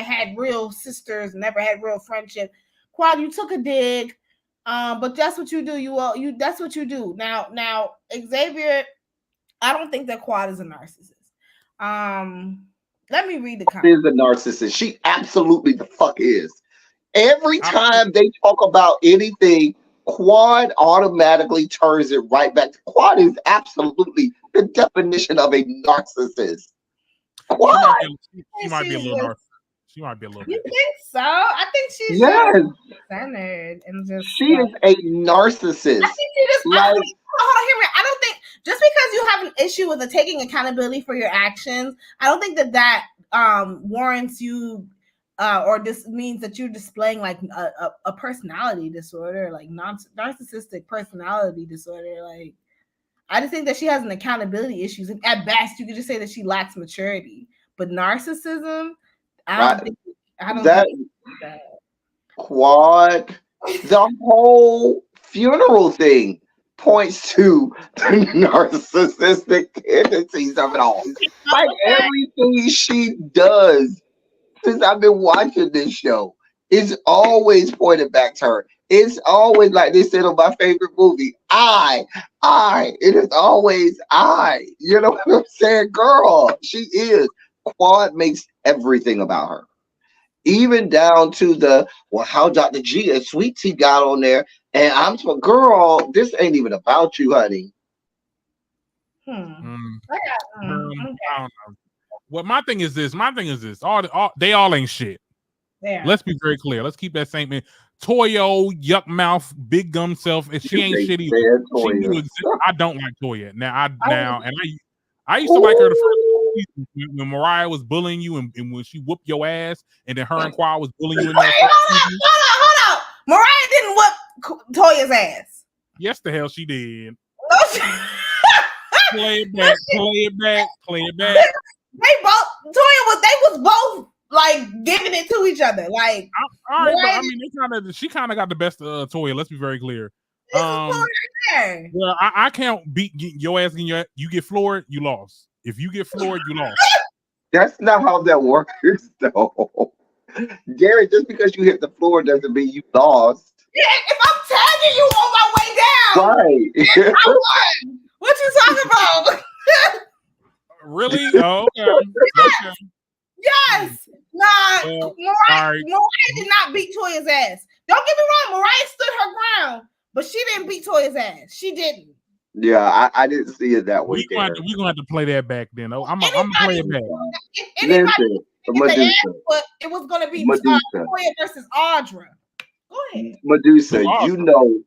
had real sisters, never had real friendship. Quad, you took a dig, but that's what you do. That's what you do. Now, Xavier, I don't think that Quad is a narcissist. Let me read the comment.
Is a narcissist. She absolutely the fuck is. Every time they talk about anything, Quad automatically turns it right back. Quad is absolutely the definition of a narcissist. Quad.
She might be a little narcissist. She might be a little bit.
You think so? I think she's centered and just.
She is a narcissist.
I think she just. Hold on, hear me. I don't think just because you have an issue with taking accountability for your actions, I don't think that warrants you, or this means that you're displaying like a personality disorder, like narcissistic personality disorder. Like, I just think that she has an accountability issues, and at best, you could just say that she lacks maturity. But narcissism, I don't think that.
Quad, the whole funeral thing points to the narcissistic tendencies of it all. Like everything she does since I've been watching this show is always pointed back to her. It's always like they said on my favorite movie, it is always I. You know what I'm saying? Girl, she is. Quad makes everything about her. Even down to how Dr. G and Sweet Tea got on there. And I'm like, girl, this ain't even about you, honey.
I don't know. Well, my thing is this. They all ain't shit. Yeah. Let's be very clear. Let's keep that same man. Toyo, yuck mouth, big gum self. If she ain't shitty, I don't like Toya. I used to like her the first season when Mariah was bullying you and when she whooped your ass, and then her and Quad was bullying you.
Hold on. Mariah didn't whoop Toya's ass.
Yes, the hell she did.
Play it
back.
They was both like giving it to each other. Like,
all right, but I mean, she kind of got the best of Toya. Let's be very clear. Well, I can't beat your ass. You get floored, you lost. If you get floored, you lost.
That's not how that works, though. Gary, just because you hit the floor doesn't mean you lost.
If I'm tagging you on my way down,
Right.
I won. What you talking about?
Really? Oh, okay. Okay.
Yes. Nah,
Well,
Mariah did not beat Toya's ass. Don't get me wrong, Mariah stood her ground, but she didn't beat Toya's ass. She didn't.
Yeah, I didn't see it that way.
We're gonna have to play that back then. Oh, I'm gonna play it back.
If anybody
Listen, Medusa.
It was gonna be
Medusa.
Toya versus Audra. Go ahead.
Medusa, you know,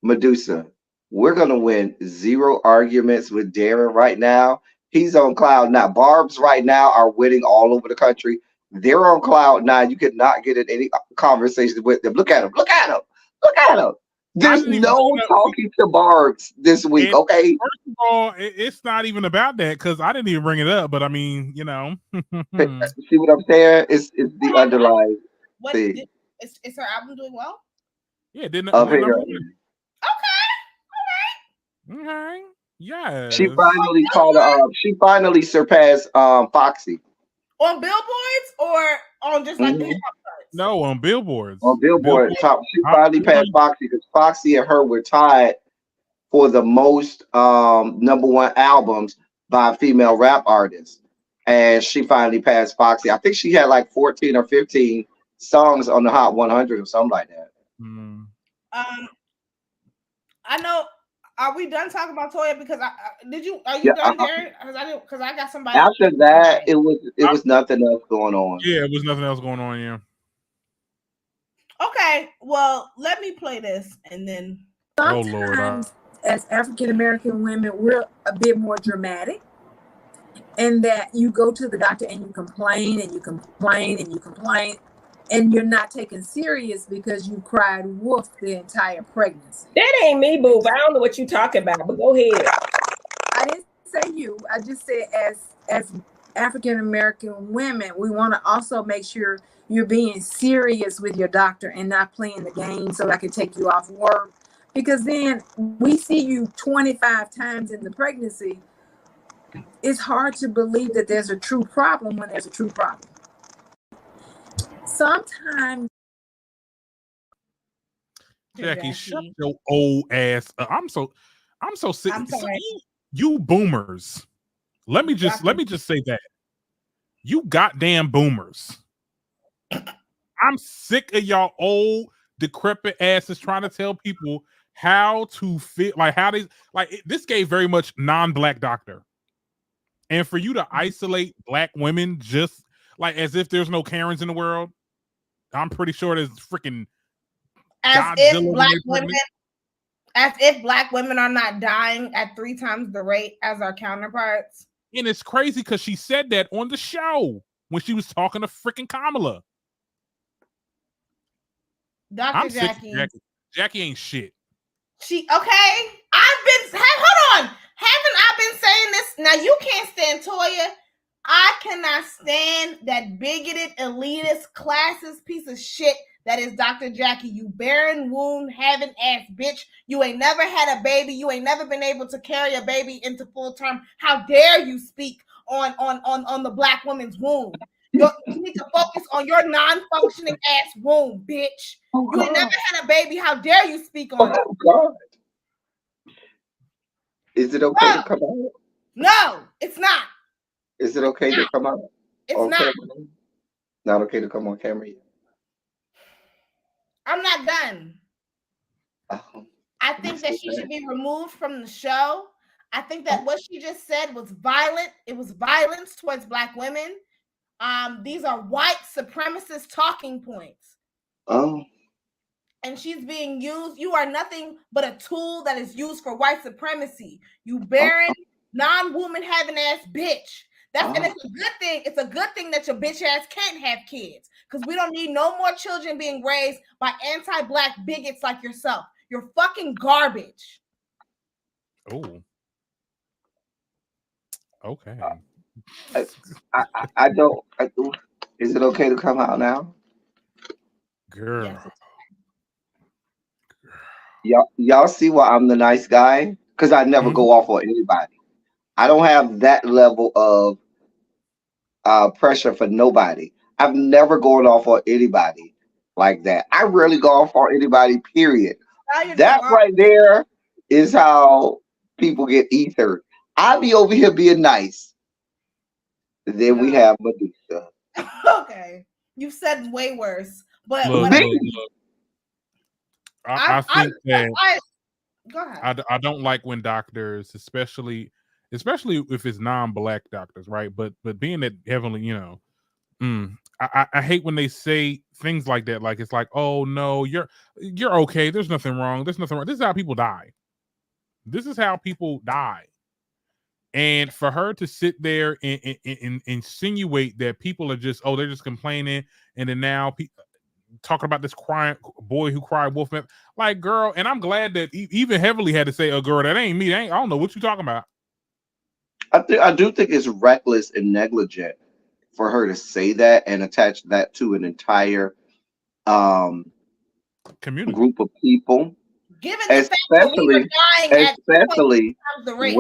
Medusa, we're gonna win 0 arguments with Darren right now. He's on cloud nine. Barb's right now are winning all over the country. They're on cloud nine. You could not get in any conversation with them. Look at him. Look at him. Look at him. There's no talking to Barb's this week.
And
okay.
First of all, it's not even about that because I didn't even bring it up. But I mean, you know.
See what I'm saying? It's the underlying thing.
Is her album doing well?
Yeah, didn't.
Okay.
Okay. Yeah.
She finally caught up. She finally surpassed Foxy.
On billboards or on just like the
No, on billboards.
On Billboard top. She finally passed Foxy because Foxy and her were tied for the most #1 albums by a female rap artist. And she finally passed Foxy. I think she had like 14 or 15 songs on the Hot 100 or something like that.
I know. Are we done talking about Toya? Because are you done, Darren? Because I got somebody.
After that, it was nothing else going on.
Yeah, it was nothing else going on. Yeah.
Okay, well, let me play this and then.
Sometimes, as African American women, we're a bit more dramatic, in that you go to the doctor and you complain and you complain and you complain, and you're not taken serious because you cried wolf the entire pregnancy.
That ain't me, boo. I don't know what you're talking about, but go ahead.
I didn't say you. I just said as African American women, we want to also make sure you're being serious with your doctor and not playing the game so I can take you off work. Because then we see you 25 times in the pregnancy. It's hard to believe that there's a true problem when there's a true problem. Sometimes.
Jackie, shut your old ass up. I'm so sick. You boomers. Let me just say that. You goddamn boomers. I'm sick of y'all old decrepit asses trying to tell people how to fit, like how they this gave very much non-black doctor. And for you to isolate black women just like as if there's no Karens in the world, I'm pretty sure there's freaking
as if black women are not dying at 3 times the rate as our counterparts.
And it's crazy because she said that on the show when she was talking to freaking Kamala.
Dr.
Jackie ain't shit.
Hold on. Haven't I been saying this? Now you can't stand Toya. I cannot stand that bigoted, elitist, classist piece of shit that is Dr. Jackie. You barren wound having ass bitch. You ain't never had a baby. You ain't never been able to carry a baby into full term. How dare you speak on the black woman's womb? You need to focus on your non-functioning ass womb, bitch. You ain't never had a baby. How dare you speak on it?
Oh God. Is it okay to come out?
No, it's not.
Is it okay to come out?
It's not.
Not okay to come on camera yet.
I'm not done. I think that she should be removed from the show. I think that what she just said was violent. It was violence towards black women. These are white supremacist talking points. And she's being used. You are nothing but a tool that is used for white supremacy. You barren, non-woman having ass bitch. And it's a good thing. It's a good thing that your bitch ass can't have kids because we don't need no more children being raised by anti-black bigots like yourself. You're fucking garbage.
Oh. Okay.
I don't. Is it okay to come out now?
Girl.
Yes. Y'all see why I'm the nice guy? Because I never go off on anybody. I don't have that level of pressure for nobody. I've never gone off on anybody. like that. I rarely go off on anybody, period.
Now you're
That
going off.
right there is how people get ethered. I be over here being nice. Then we
No.
have Medusa.
Okay, you've said way worse. But
Look,
what
look. I think that
go ahead.
I don't like when doctors, especially if it's non-black doctors, right? But being that heavily, you know, I hate when they say things like that. Like it's like, oh no, you're okay. There's nothing wrong. There's nothing wrong. This is how people die. This is how people die. And for her to sit there and insinuate that people are just, they're just complaining, and then now talking about this crying boy who cried wolf, like, girl. And I'm glad that even Heavily had to say, "Oh, girl, that ain't me. I don't know what you talking about."
I do think it's reckless and negligent for her to say that and attach that to an entire
community
group of people.
Given the fact that we were dying
especially
at the rate.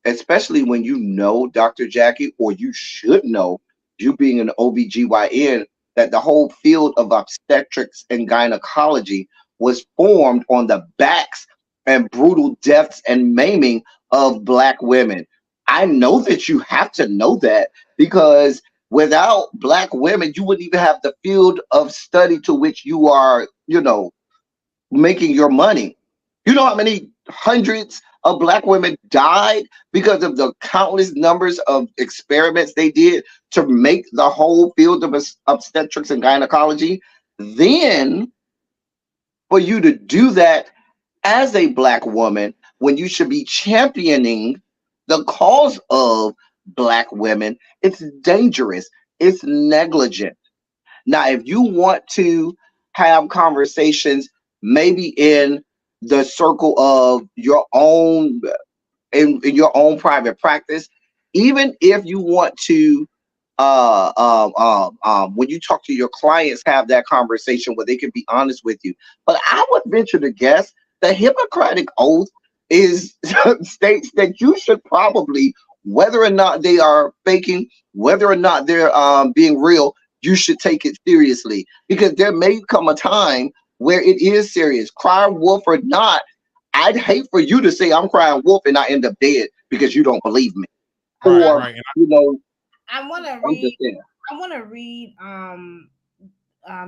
especially when you know, Dr. Jackie, or you should know, you being an OBGYN, that the whole field of obstetrics and gynecology was formed on the backs and brutal deaths and maiming of Black women. I know that you have to know that, because without Black women, you wouldn't even have the field of study to which you are, making your money. You know how many hundreds of Black women died because of the countless numbers of experiments they did to make the whole field of obstetrics and gynecology? Then for you to do that as a Black woman, when you should be championing the cause of Black women, it's dangerous. It's negligent. Now, if you want to have conversations, maybe in the circle of your own, in your own private practice, even if you want to, when you talk to your clients, have that conversation where they can be honest with you. But I would venture to guess the Hippocratic Oath is states that you should probably, whether or not they are faking, whether or not they're being real, you should take it seriously, because there may come a time where it is serious. Cry wolf or not, I'd hate for you to say I'm crying wolf and I end up dead because you don't believe me.
Right.
I want to read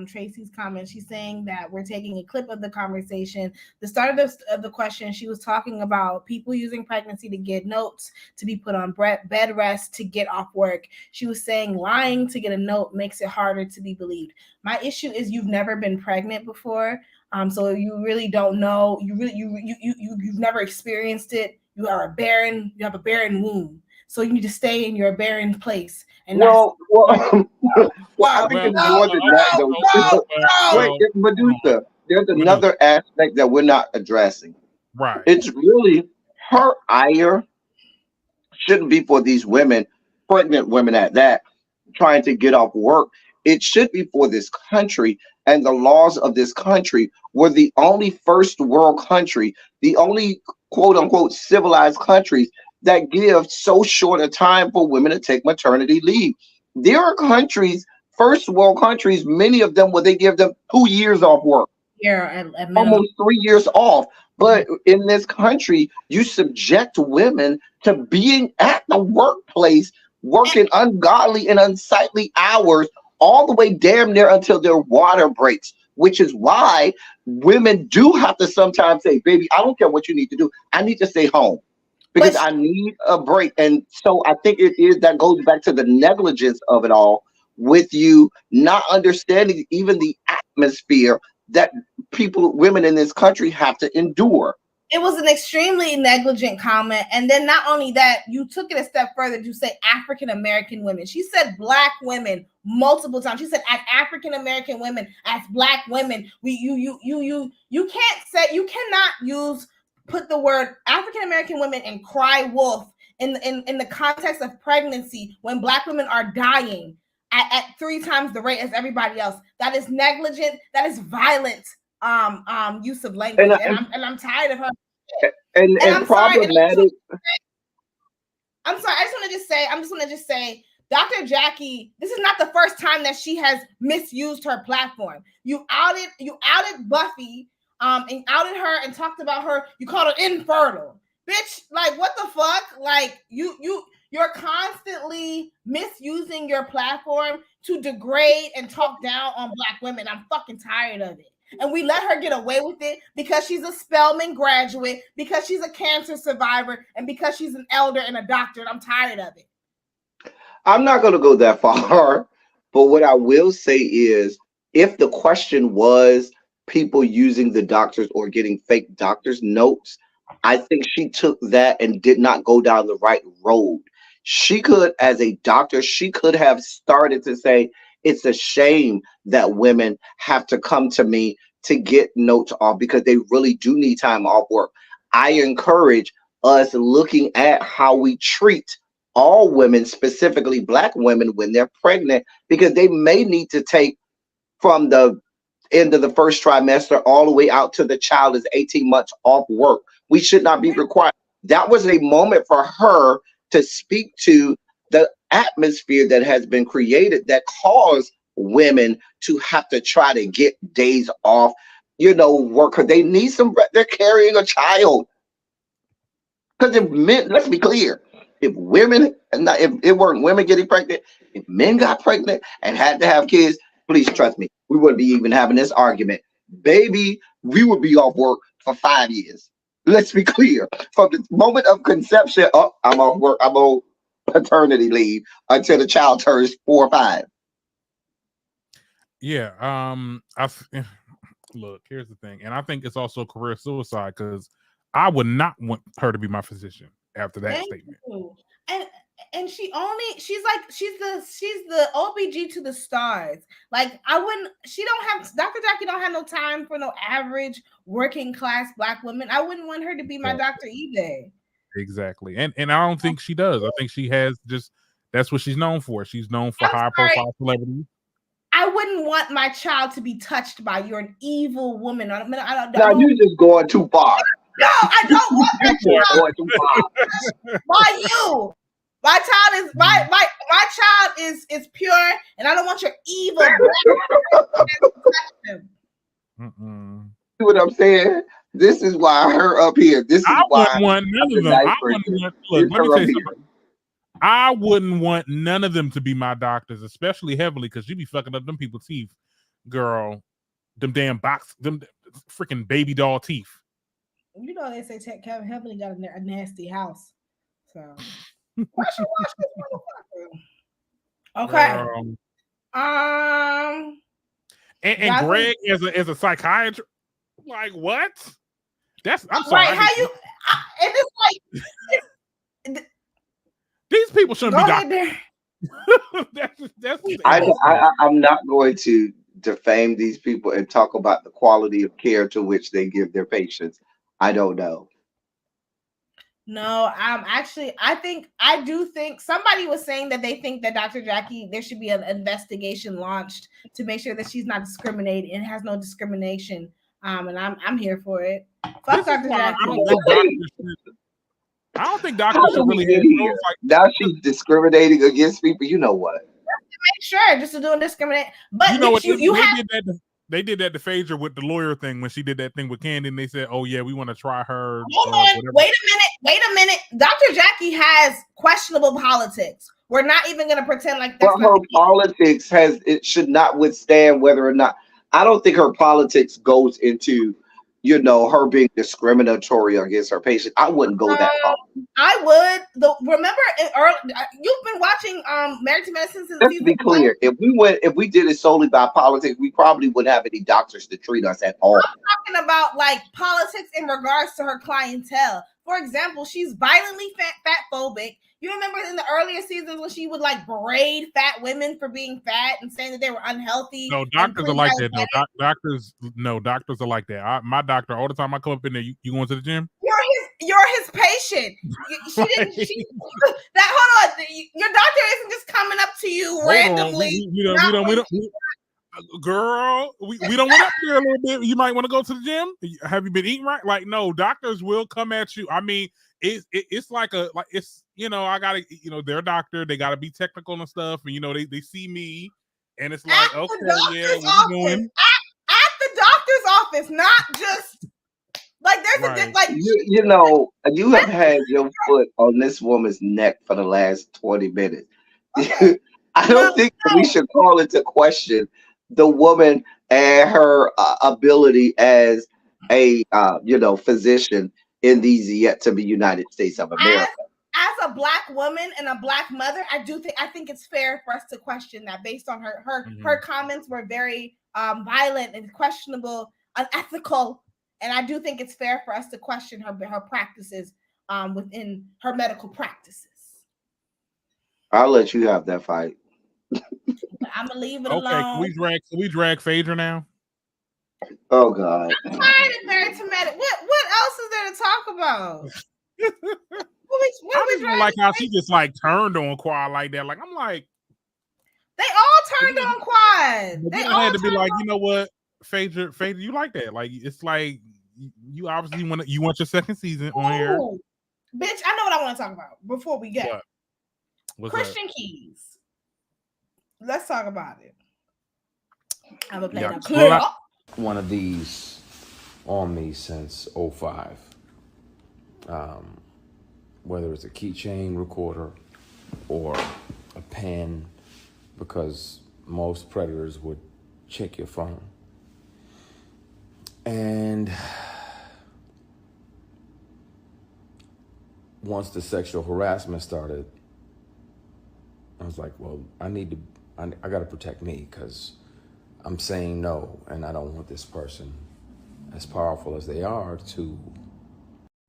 Tracy's comment. She's saying that we're taking a clip of the conversation. The start of the question, she was talking about people using pregnancy to get notes to be put on bed rest to get off work. She was saying lying to get a note makes it harder to be believed. My issue is you've never been pregnant before, so you really don't know. You've never experienced it. You have a barren womb. So you need to stay in your barren place. And
I think it's more than that, though. Wait, Medusa, there's another aspect that we're not addressing.
Right.
It's really, her ire shouldn't be for these women, pregnant women at that, trying to get off work. It should be for this country and the laws of this country. We're the only first world country, the only quote unquote civilized countries that give so short a time for women to take maternity leave. There are countries, first world countries, many of them where they give them 2 years off work.
Yeah,
almost 3 years off. But in this country, you subject women to being at the workplace, working ungodly and unsightly hours, all the way damn near until their water breaks, which is why women do have to sometimes say, baby, I don't care what you need to do. I need to stay home because I need a break. And so I think that goes back to the negligence of it all, with you not understanding even the atmosphere that women in this country have to endure.
It was an extremely negligent comment. And then not only that, you took it a step further to say African American women. She said Black women multiple times. She said as African American women, as Black women. You cannot put the word African American women and cry wolf in the context of pregnancy when Black women are dying at 3 times the rate as everybody else. That is negligent. That is violent use of language, and I'm tired of her.
And problematic.
I'm sorry. I just want to just say Dr. Jackie, this is not the first time that she has misused her platform. You outed Buffy, and outed her and talked about her. You called her infertile. Bitch, like what the fuck? Like you're constantly misusing your platform to degrade and talk down on Black women. I'm fucking tired of it. And we let her get away with it because she's a Spelman graduate, because she's a cancer survivor, and because she's an elder and a doctor. And I'm tired of it.
I'm not going to go that far, but what I will say is, if the question was people using the doctors or getting fake doctors' notes, I think she took that and did not go down the right road. She could, as a doctor, she could have started to say, it's a shame that women have to come to me to get notes off because they really do need time off work. I encourage us looking at how we treat all women, specifically Black women, when they're pregnant, because they may need to take from the end of the first trimester all the way out to the child is 18 months off work. We should not be required. That was a moment for her to speak to the atmosphere that has been created that caused women to have to try to get days off, work. They need they're carrying a child. Because if men, let's be clear, if it weren't women getting pregnant, if men got pregnant and had to have kids, please trust me, we wouldn't be even having this argument. Baby, we would be off work for 5 years. Let's be clear. From the moment of conception, I'm off work, I'm on paternity leave until the child turns 4 or 5.
Yeah. Look, here's the thing, and I think it's also career suicide because I would not want her to be my physician after that statement.
And she's the OBG to the stars. Like Dr. Jackie don't have no time for no average working class Black women. I wouldn't want her to be my doctor either.
Exactly. And I don't think she does. I think she has that's what she's known for. She's known for high profile celebrities.
I wouldn't want my child to be touched by you're an evil woman.
Now you're just going too far.
No, I don't want my child going too far. By you. My child is pure, and I don't want your evil
See what I'm saying? This is why her up here. This is why
I wouldn't want none of them. Let me tell you something. I wouldn't want none of them to be my doctors, especially heavily, because you be fucking up them people's teeth, girl. Them damn them freaking baby doll teeth.
You know they say Kevin Heavily got a nasty house, so. Watch this motherfucker. Okay.
And Greg as a psychiatrist, like what? I'm sorry.
Right? How you? And it's like
these people shouldn't be doctors.
I'm not going to defame these people and talk about the quality of care to which they give their patients. I don't know.
No, I do think somebody was saying that they think that Dr. Jackie, there should be an investigation launched to make sure that she's not discriminated and has no discrimination. And I'm here for it. Fuck Dr. Jackie.
I don't think doctors should really have
now she's discriminating against people. You know what?
Make sure just to do a discriminate. But
you know what? They did that to Phaedra with the lawyer thing when she did that thing with Candy, and they said, "Oh yeah, we want to try her."
Hold on, wait a minute. Dr. Jackie has questionable politics. We're not even going to pretend like that's.
But her politics should not withstand whether or not. I don't think her politics goes into, her being discriminatory against her patient. I wouldn't go that far.
I would. Remember, you've been watching Married to Medicine since.
Let's be clear. If we did it solely by politics, we probably wouldn't have any doctors to treat us at all.
I'm talking about like politics in regards to her clientele. For example, she's violently fat phobic. You remember in the earlier seasons when she would like berate fat women for being fat and saying that they were unhealthy.
No, doctors are like that. No, doctors are like that. My doctor, all the time I come up in there, you going to the gym?
You're his patient. Hold on. Your doctor isn't just coming up to you randomly.
Girl, we don't went up there a little bit. You might want to go to the gym. Have you been eating right? Like, no, doctors will come at you. I mean, it's like it's I gotta they're a doctor, they gotta be technical and stuff, and they see me and it's like
at
okay,
the
what you doing?
At the doctor's office, not just like there's
right.
You have had your foot on this woman's neck for the last 20 minutes. Okay. I don't think that we should call into question the woman and her ability as a physician in these yet to be United States of America.
As a Black woman and a Black mother, I think it's fair for us to question that based on her comments were very violent and questionable, unethical, and I do think it's fair for us to question her practices within her medical practices.
I'll let you have that fight.
I'm gonna leave it alone.
Okay, can we drag Phaedra now?
Oh God.
I'm tired of very traumatic. What else is there to talk about?
I just don't like how she just like turned on Quad like that. Like I'm like,
they all turned on Quad.
They all had to be like, you know what, Phaedra, you like that? Like it's like you obviously want your second season on here.
Bitch, I know what I want to talk about before we get Christian Keys. Let's talk about it. I'm gonna play that clear.
One of these on me since 05. Whether it's a keychain recorder or a pen, because most predators would check your phone. And once the sexual harassment started, I was like, well, I got to protect me because I'm saying no, and I don't want this person, as powerful as they are, to...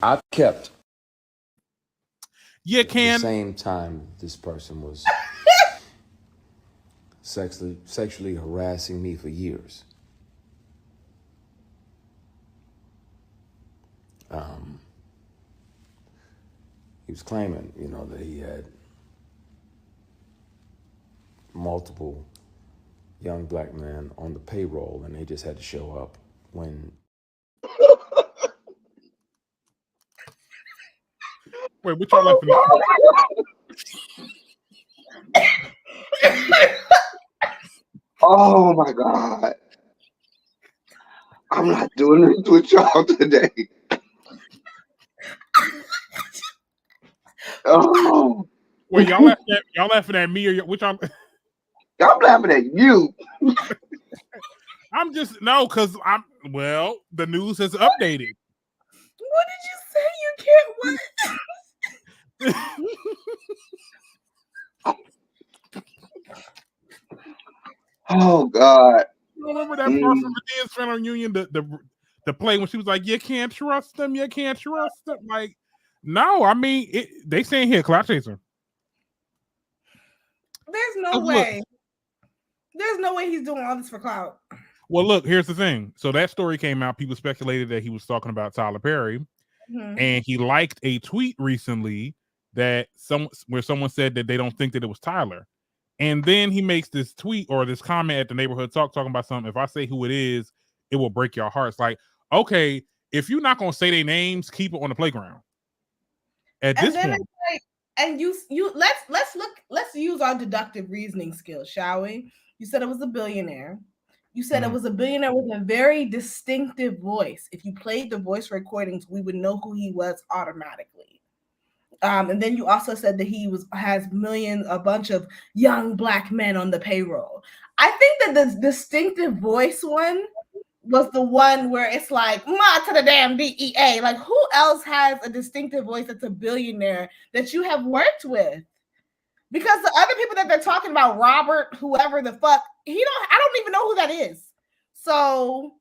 I've kept...
Yeah,
at the same time this person was sexually harassing me for years. He was claiming, that he had multiple young Black men on the payroll, and they just had to show up when...
Wait, what y'all laughing
at? Oh my God. I'm not doing this with y'all today. Oh.
Wait, y'all laughing at me or which I'm
laughing at you.
I'm just because the news has updated.
What did you say? You can't what?
Oh God.
You remember that part from the Dance Center Union, the play when she was like, you can't trust them, you can't trust them. Like, no, I mean they saying here, clout chaser.
There's no way. There's no way he's doing all this for clout.
Well, look, here's the thing. So that story came out. People speculated that he was talking about Tyler Perry. And he liked a tweet recently where someone said that they don't think that it was Tyler. And then he makes this tweet or this comment at the neighborhood talking about something. If I say who it is, it will break your hearts. Like, okay, if you're not gonna say their names, keep it on the playground. At this point,
and let's use our deductive reasoning skills, shall we? You said it was a billionaire. You said it was a billionaire with a very distinctive voice. If you played the voice recordings, we would know who he was automatically. And then you also said that he has a bunch of young Black men on the payroll. I think that the distinctive voice one was the one where it's like, ma to the damn DEA. Like, who else has a distinctive voice that's a billionaire that you have worked with? Because the other people that they're talking about, Robert, whoever the fuck, I don't even know who that is. So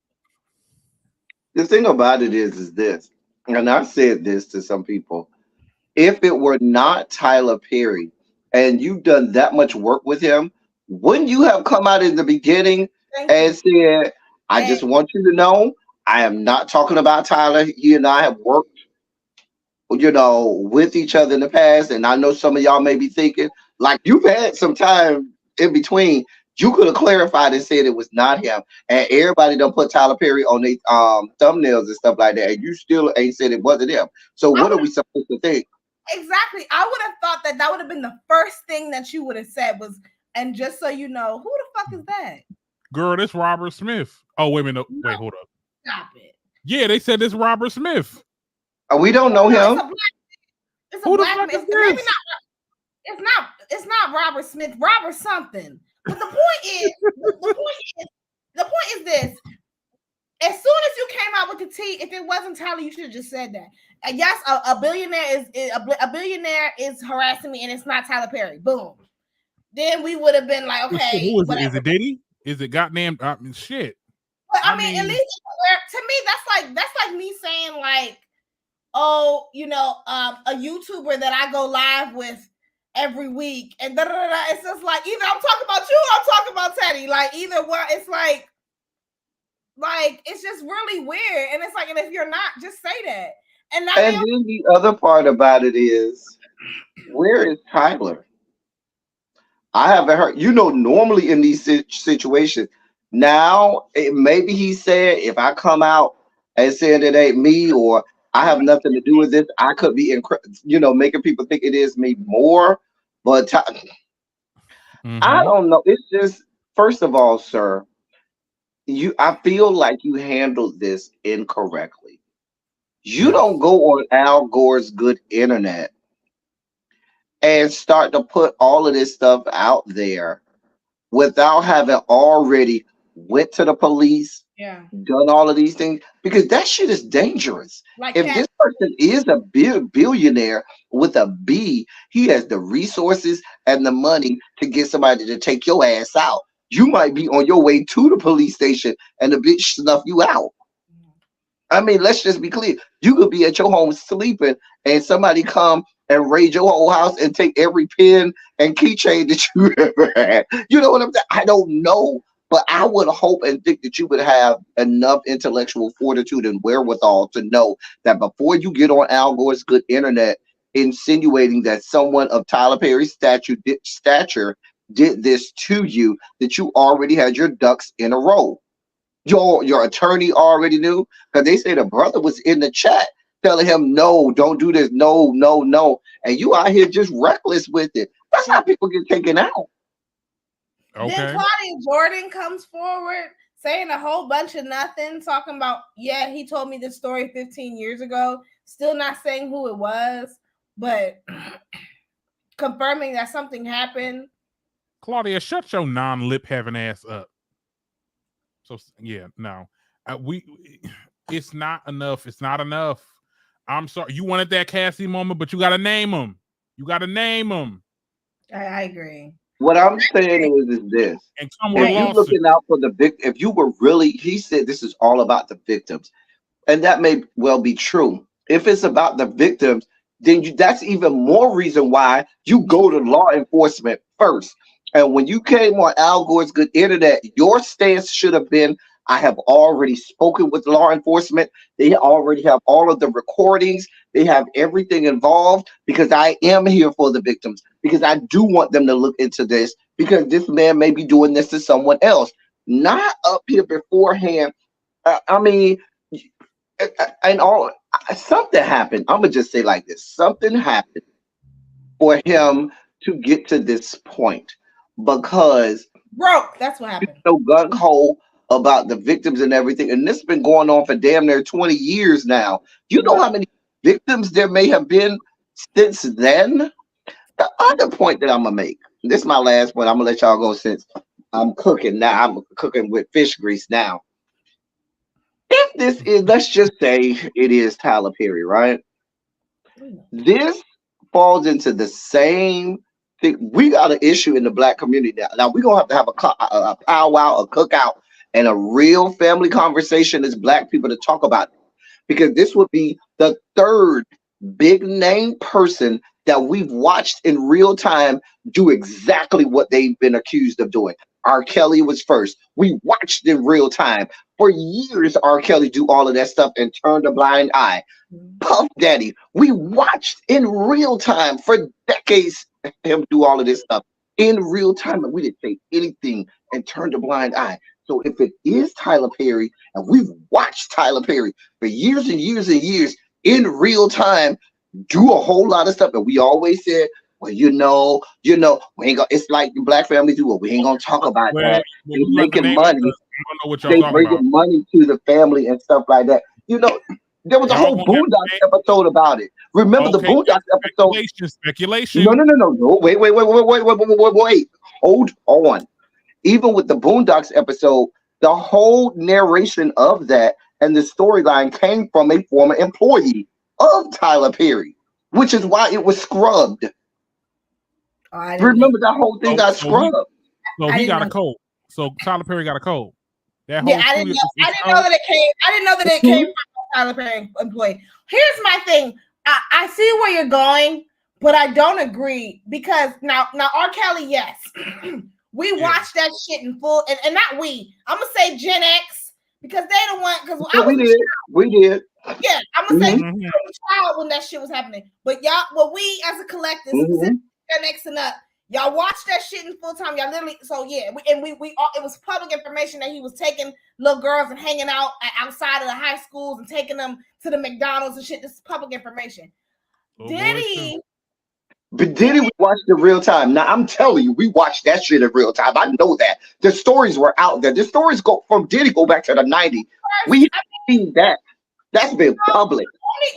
the thing about it is this, and I've said this to some people, if it were not Tyler Perry and you've done that much work with him, wouldn't you have come out in the beginning and said, I just want you to know, I am not talking about Tyler. He and I have worked, with each other in the past. And I know some of y'all may be thinking, like, you've had some time in between You could have clarified and said it was not him. And everybody done put Tyler Perry on their thumbnails and stuff like that. And you still ain't said it wasn't him. So what are we supposed to think?
Exactly. I would have thought that would have been the first thing that you would have said was, and just so you know, who the fuck is that?
Girl, this Robert Smith. Oh, wait a minute. No. Wait, hold up.
Stop it.
Yeah, they said this Robert Smith.
We don't know him.
It's a black man. It's not Robert Smith. Robert something. But the point is this. As soon as you came out with the T, if it wasn't Tyler, you should have just said that. And yes, a billionaire is harassing me, and it's not Tyler Perry. Boom. Then we would have been like, okay,
who is it? Is it Diddy? Is it goddamn shit?
But I mean, at least to me, that's like me saying like, oh, you know, a YouTuber that I go live with every week, and da da da. It's just like either I'm talking about you, or I'm talking about Teddy. Like either one, it's like it's just really weird. And it's like, and if you're not, just say that. And then
the other part about it is, where is Tyler? I haven't heard. You know, normally in these situations, now maybe he said, if I come out and saying it ain't me, or I have nothing to do with this, I could be, making people think it is me more. But I don't know. It's just, first of all, sir, I feel like you handled this incorrectly. You don't go on Al Gore's Good Internet and start to put all of this stuff out there without having already went to the police, done all of these things, because that shit is dangerous. Like if this person is a billionaire with a B, he has the resources and the money to get somebody to take your ass out. You might be on your way to the police station and the bitch snuff you out. I mean, let's just be clear. You could be at your home sleeping and somebody come and raid your whole house and take every pen and keychain that you ever had. You know what I'm saying? I don't know, but I would hope and think that you would have enough intellectual fortitude and wherewithal to know that before you get on Al Gore's Good Internet insinuating that someone of Tyler Perry's stature did this to you, that you already had your ducks in a row. Your attorney already knew, because they say the brother was in the chat telling him, no, don't do this, no, and you out here just reckless with it. That's how people get taken out.
Okay. Then Claudia Jordan comes forward saying a whole bunch of nothing, talking about, he told me this story 15 years ago, still not saying who it was, but confirming that something happened.
Claudia, shut your non-lip having ass up. So no, it's not enough. It's not enough. I'm sorry. You wanted that Cassie moment, but you got to name them. You got to name them.
I agree.
What I'm saying is this.
And come with
if you're looking out for the victim, if you were really, he said this is all about the victims. And that may well be true. If it's about the victims, then that's even more reason why you go to law enforcement first. And when you came on Al Gore's Good Internet, your stance should have been, I have already spoken with law enforcement. They already have all of the recordings. They have everything involved, because I am here for the victims, because I do want them to look into this, because this man may be doing this to someone else. Not up here beforehand. Something happened. I'm going to just say like this. Something happened for him to get to this point. Because
that's what happened.
So gung-ho about the victims and everything, and this has been going on for damn near 20 years now. You know how many victims there may have been since then? The other point that I'm gonna make, this is my last point, I'm gonna let y'all go since I'm cooking now. I'm cooking with fish grease now. If this is, let's just say it is Tyler Perry, right? This falls into the same. We got an issue in the Black community now. Now we're gonna have a powwow, a cookout, and a real family conversation as Black people to talk about it. Because this would be the third big name person that we've watched in real time do exactly what they've been accused of doing. R. Kelly was first. We watched in real time. For years, R. Kelly do all of that stuff and turned a blind eye. Puff Daddy, we watched in real time for decades him do all of this stuff in real time, and we didn't say anything and turned a blind eye. So if it is Tyler Perry, and we've watched Tyler Perry for years and years and years in real time do a whole lot of stuff, and we always said, well, we ain't gonna. It's like the black family do. Well, we ain't gonna talk about that. They're making money.
I don't know what y'all
They
talking about.
bringing money to the family and stuff like that. There was a whole Boondocks episode about it. Remember the Boondocks episode?
Speculation.
No. Wait. Hold on. Even with the Boondocks episode, the whole narration of that and the storyline came from a former employee of Tyler Perry, which is why it was scrubbed. Remember that whole thing got scrubbed.
So he got a cold. So Tyler Perry got a cold.
I didn't know that it came from a Tyler Perry employee. Here's my thing. I see where you're going, but I don't agree because now R. Kelly, yes. We watched that shit in full, and not we. I'm gonna say Gen X because they the one. Because
we did.
Yeah, I'm gonna say I was a child when that shit was happening. But y'all, we as a collective, Gen X and up, y'all watched that shit in full time. Y'all literally. So yeah, we all, it was public information that he was taking little girls and hanging out outside of the high schools and taking them to the McDonald's and shit. This is public information.
But Diddy, we watched in real time. Now I'm telling you, we watched that shit in real time. I know that the stories were out there. The stories go back to the 90s. We seen that. That's been public.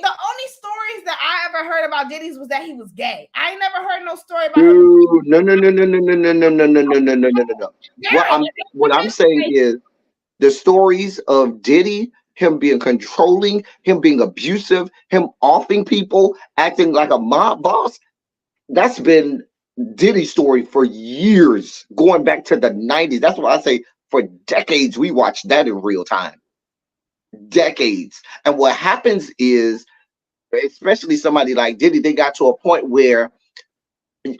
The only stories that I ever heard about Diddy's was that he was gay. I ain't never heard no story about
No. What I'm saying is the stories of Diddy, him being controlling, him being abusive, him offing people, acting like a mob boss. That's been Diddy's story for years, going back to the 90s. That's what I say. For decades, we watched that in real time. Decades. And what happens is, especially somebody like Diddy, they got to a point where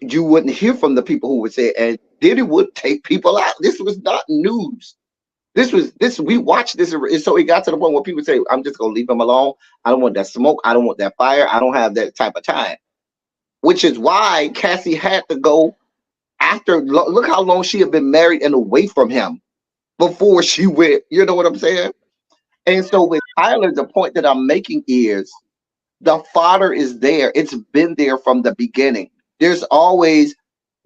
you wouldn't hear from the people who would say, and Diddy would take people out. This was not news. We watched this. So it got to the point where people say, I'm just going to leave him alone. I don't want that smoke. I don't want that fire. I don't have that type of time. Which is why Cassie had to go after. Look how long she had been married and away from him before she went. You know what I'm saying? And so with Tyler, the point that I'm making is the fodder is there. It's been there from the beginning. There's always,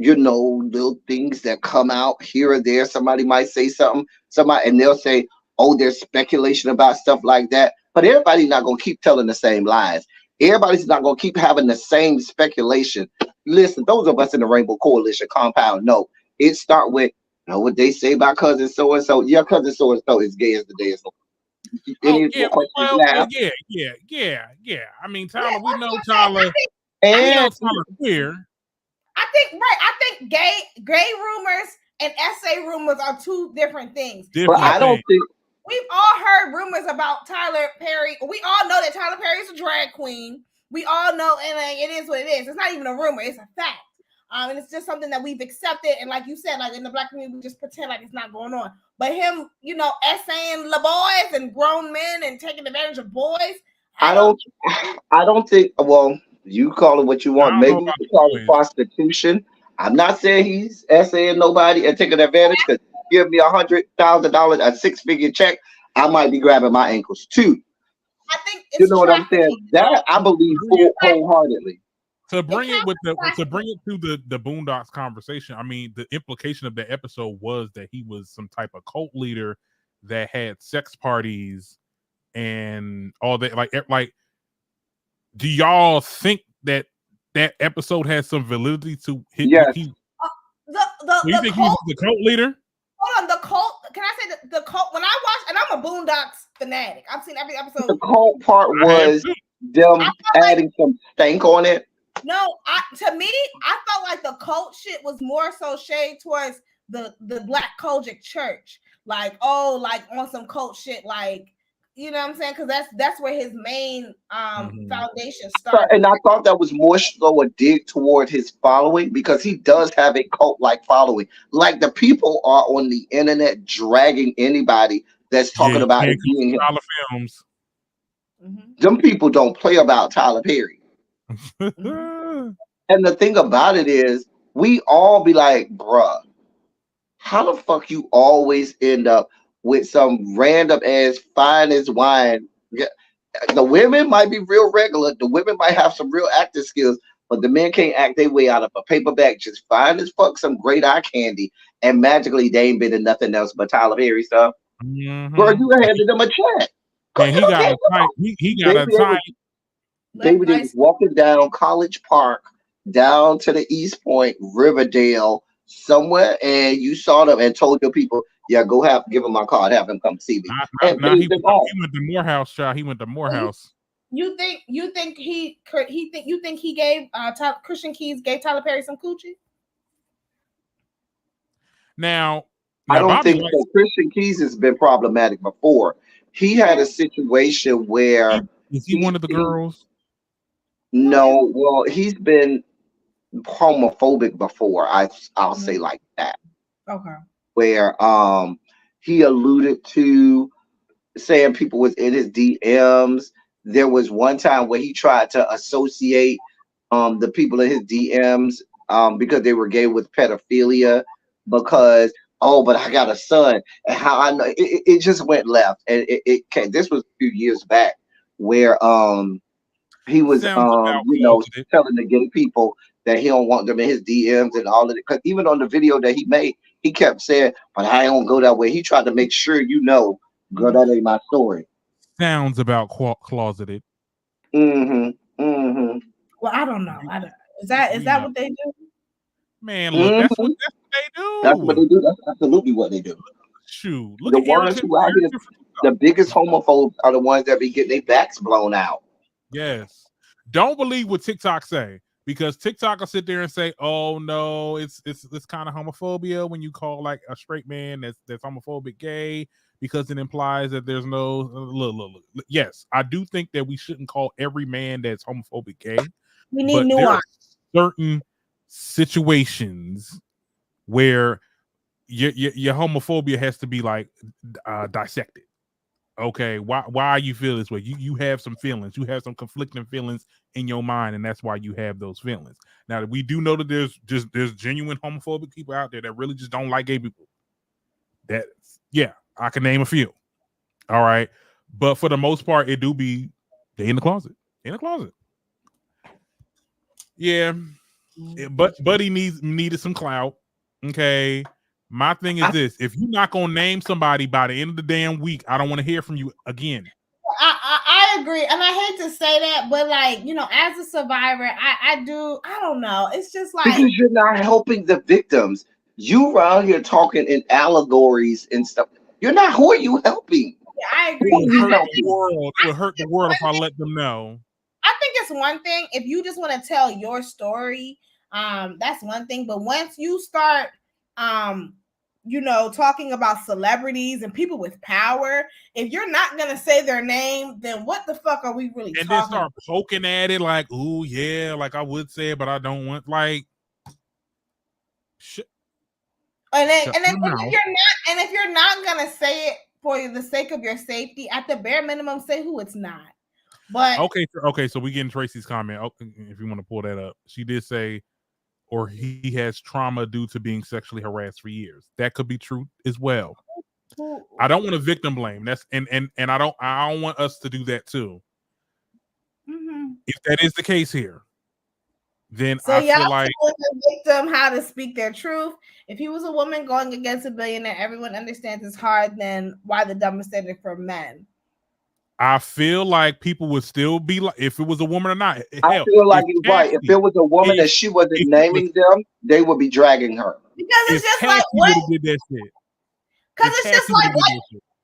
little things that come out here or there. Somebody might say something, and they'll say, oh, there's speculation about stuff like that. But everybody's not going to keep telling the same lies. Everybody's not going to keep having the same speculation. Listen, those of us in the Rainbow Coalition compound know. It start with, what they say about cousin so-and-so. Your cousin so-and-so is gay as the day is long.
Yeah. I mean, Tyler, we know Tyler. And Tyler queer.
I think gay rumors and SA rumors are two different things.
But I don't think.
We've all heard rumors about Tyler Perry. We all know that Tyler Perry is a drag queen. We all know, and it is what it is. It's not even a rumor; it's a fact. And it's just something that we've accepted. And like you said, like in the black community, we just pretend like it's not going on. But him, essaying the boys and grown men and taking advantage of boys.
I don't think. Well, you call it what you want. Maybe you call it prostitution. I'm not saying he's essaying nobody and taking advantage. Because give me $100,000, a 6-figure check, I might be grabbing my ankles too.
I think
you know what I'm saying. That I believe wholeheartedly.
To bring it to the Boondocks conversation, I mean, the implication of the episode was that he was some type of cult leader that had sex parties and all that. Like, do y'all think that episode has some validity to him?
Yes.
Do you think he was the cult leader?
Hold on, the cult. Can I say the cult? When I watched, and I'm a Boondocks fanatic. I've seen every episode.
The cult part was them adding some stank on it.
No, to me, I felt like the cult shit was more so shade towards the Black Kojic church. Like, like on some cult shit, like, you know what I'm saying? Because that's where his main foundation started.
And I thought that was more so a dig toward his following, because he does have a cult-like following. Like, the people are on the internet dragging anybody that's talking about it being him.
Films.
Them people don't play about Tyler Perry. And the thing about it is, we all be like, bruh, how the fuck you always end up with some random ass fine as wine? Yeah, the women might be real regular. The women might have some real acting skills, but the men can't act their way out of a paper bag. Just fine as fuck, some great eye candy, and magically they ain't been in nothing else but Tyler Perry stuff. Bro, you handed them a check.
And he got a tight. He got a tight.
Baby, they was walking down College Park, down to the East Point, Riverdale, somewhere, and you saw them and told your people, "Yeah, give him my card, have him come see me."
He went to Morehouse, child. He went to Morehouse.
You think he gave Christian Keys gave Tyler Perry some coochie?
Now
I don't
Bobby
think so. Christian Keys has been problematic before. He had a situation where
is he one of the girls?
No, well, he's been homophobic before. I'll say like that.
Okay.
Where he alluded to saying people was in his DMs. There was one time where he tried to associate the people in his DMs because they were gay with pedophilia because but I got a son, and how I know it just went left, and it came. This was a few years back where he was telling the gay people that he don't want them in his DMs and all of it. Because even on the video that he made, he kept saying, "But I don't go that way." He tried to make sure girl, that ain't my story.
Sounds about closeted.
Well, I don't know. Is that what they do?
Man, look, that's what they do.
That's what they do. That's absolutely what they do.
Shoot,
look, the ones who out here, the biggest homophobes are the ones that be getting their backs blown out.
Yes. Don't believe what TikTok say, because TikTok will sit there and say, "Oh no, it's kind of homophobia when you call like a straight man that's homophobic gay, because it implies that there's no look. Yes, I do think that we shouldn't call every man that's homophobic gay.
We need nuance.
Certain situations where your homophobia has to be like dissected. Okay, why you feel this way? You have some feelings. You have some conflicting feelings in your mind, and that's why you have those feelings. Now, we do know that there's genuine homophobic people out there that really just don't like gay people. I can name a few. All right, but for the most part, it do be they in the closet. Yeah, but he needed some clout. Okay. My thing is this: if you're not gonna name somebody by the end of the damn week, I don't want to hear from you again.
I agree, and I hate to say that, but as a survivor, I don't know. It's just like,
because you're not helping the victims. You around here talking in allegories and stuff. You're not. Who are you helping?
Yeah, I agree.
It would hurt the world if I let them know.
I think it's one thing if you just want to tell your story. That's one thing, but once you start talking about celebrities and people with power, if you're not gonna say their name, then what the fuck are we really talking about? And then start
poking at it like, "Ooh, yeah, like I would say it, but I don't want like."
If you're not gonna say it for the sake of your safety, at the bare minimum, say who it's not. But
okay, so we get in Tracy's comment. If you want to pull that up, she did say, or he has trauma due to being sexually harassed for years. That could be true as well. I don't want to victim blame. That's and I don't want us to do that too. Mm-hmm. If that is the case here, then I feel like
the victim how to speak their truth. If he was a woman going against a billionaire, everyone understands it's hard. Then why the double standard for men?
I feel like people would still be like, if it was a woman or not.
I feel like you're right. If it was a woman and she wasn't naming them, they would be dragging her.
Because it's just like what?
Did that shit.
Because it's just like what?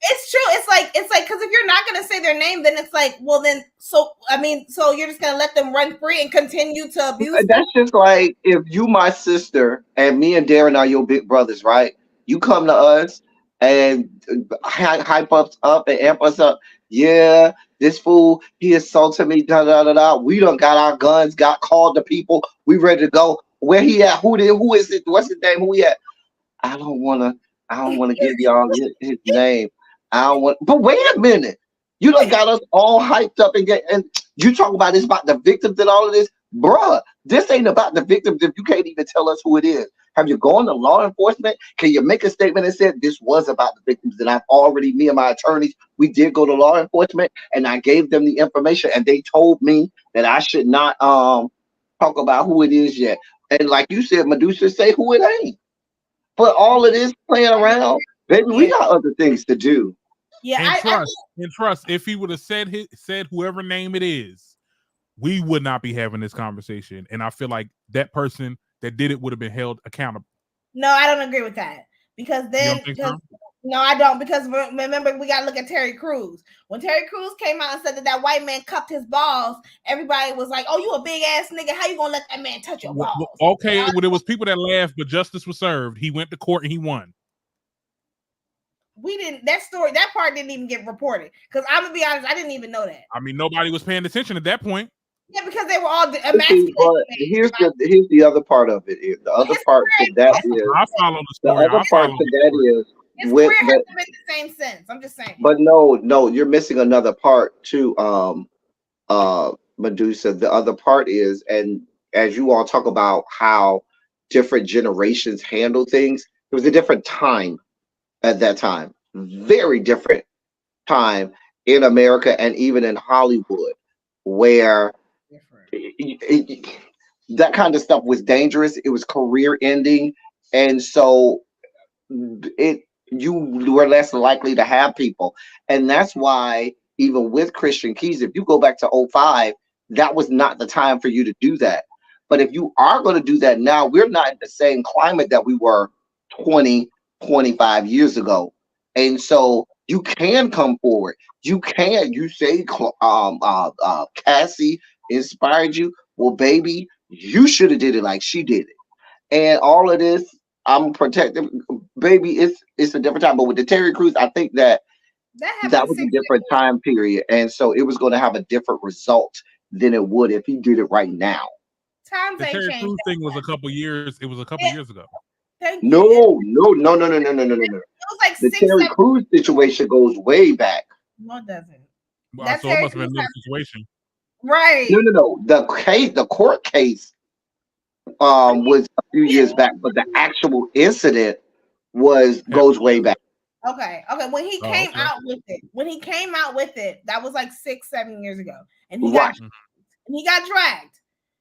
It's true. It's like because if you're not gonna say their name, then it's like, well, then so you're just gonna let them run free and continue to abuse.
That's just like if you my sister and me and Darren are your big brothers, right? You come to us and hype us up and amp us up. Yeah, this fool, he assaulted me, da. We done got our guns, got called to people. We ready to go. Where he at? Who is it? What's his name? Who he at? I don't wanna give y'all his name. I don't want, but wait a minute. You done got us all hyped up and you talk about this about the victims and all of this. Bruh, this ain't about the victims if you can't even tell us who it is. Have you gone to law enforcement? Can you make a statement and said this was about the victims? And I've already, me and my attorneys, we did go to law enforcement, and I gave them the information, and they told me that I should not talk about who it is yet. And like you said, Medusa, say who it ain't. But all of this playing around, baby, we got other things to do.
Yeah,
and trust. If he would have said whoever name it is, we would not be having this conversation. And I feel like that person that did it would have been held accountable.
No, I don't agree with that. Because then, no, I don't. Because remember, we got to look at Terry Crews. When Terry Crews came out and said that white man cupped his balls, everybody was like, "Oh, you a big ass nigga? How you gonna let that man touch your balls?"
Okay, well, there was people that laughed, but justice was served. He went to court and he won.
We didn't. That part didn't even get reported. Because I'm gonna be honest, I didn't even know that.
I mean, nobody was paying attention at that point.
Yeah, because they were all emasculated.
But here's the other part of it. The other part to that is
I follow the story.
The other part to that is
his career hasn't been the same sense. I'm just saying.
But no, you're missing another part too, Medusa. The other part is, and as you all talk about how different generations handle things, it was a different time at that time. Very different time in America and even in Hollywood, where that kind of stuff was dangerous. It was career ending, and so you were less likely to have people. And that's why even with Christian Keys, if you go back to 2005, that was not the time for you to do that. But if you are going to do that now, we're not in the same climate that we were 20, 25 years ago. And so you can come forward. You say Cassie inspired you. Well, baby, you should have did it like she did it. And all of this, I'm protective, baby. It's a different time. But with the Terry Crews, I think that was a different time period, and so it was going to have a different result than it would if he did it right now.
The
Terry Crews thing was a couple years. It was a couple years ago.
No. It was
like
the Terry Crews situation goes way back.
No, it doesn't.
Well, so it must have been another situation.
Right.
No. The court case was a few years back, but the actual incident goes way back.
Okay. When he came out with it, that was like 6-7 years ago, and he got dragged,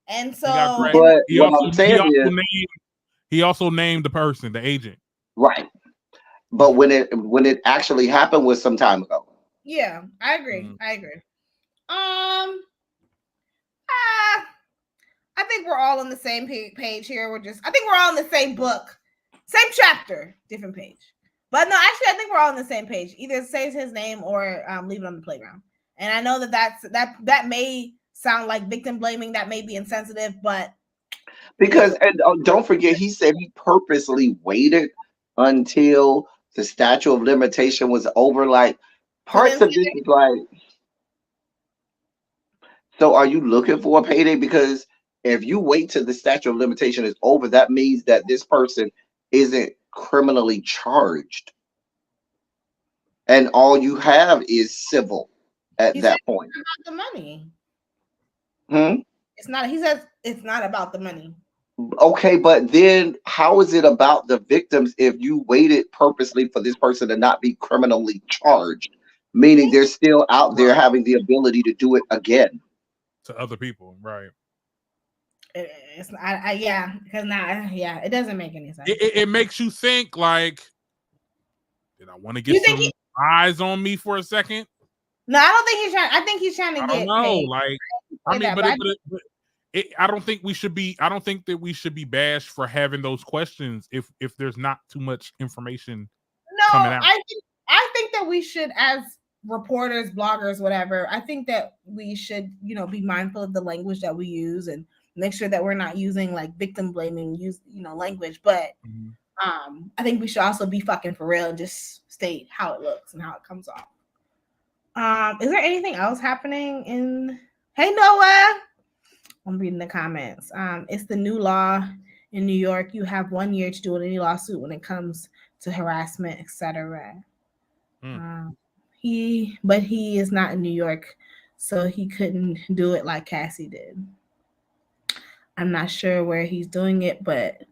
and so.
But
he also named the person, the agent.
Right. But when it actually happened was some time ago.
Yeah, I agree. I think we're all on the same page here. I think we're all in the same book, same chapter, different page. But no, actually, I think we're all on the same page. Either say his name or leave it on the playground. And I know that may sound like victim blaming. That may be insensitive, but
because don't forget, he said he purposely waited until the statute of limitation was over. Like parts of this is like, so are you looking for a payday? Because if you wait till the statute of limitation is over, that means that this person isn't criminally charged, and all you have is civil at that point.
It's not about the money.
It's
not. He says it's not about the money.
Okay, but then how is it about the victims if you waited purposely for this person to not be criminally charged, meaning they're still out there having the ability to do it again
to other people, right?
It's because it doesn't make any sense.
It makes you think like, did I want to get some eyes on me for a second?
No, I don't think he's trying. I think he's trying to get.
I don't know, like I mean, but I don't think we should be. I don't think that we should be bashed for having those questions if there's not too much information coming out.
I think that we should, as reporters, bloggers, whatever. I think that we should, be mindful of the language that we use and make sure that we're not using like victim blaming language. But I think we should also be fucking for real and just state how it looks and how it comes off. Is there anything else happening in? Hey Noah. I'm reading the comments. It's the new law in New York. You have 1 year to do any lawsuit when it comes to harassment, etc. He is not in New York, so he couldn't do it like Cassie did. I'm not sure where he's doing it, but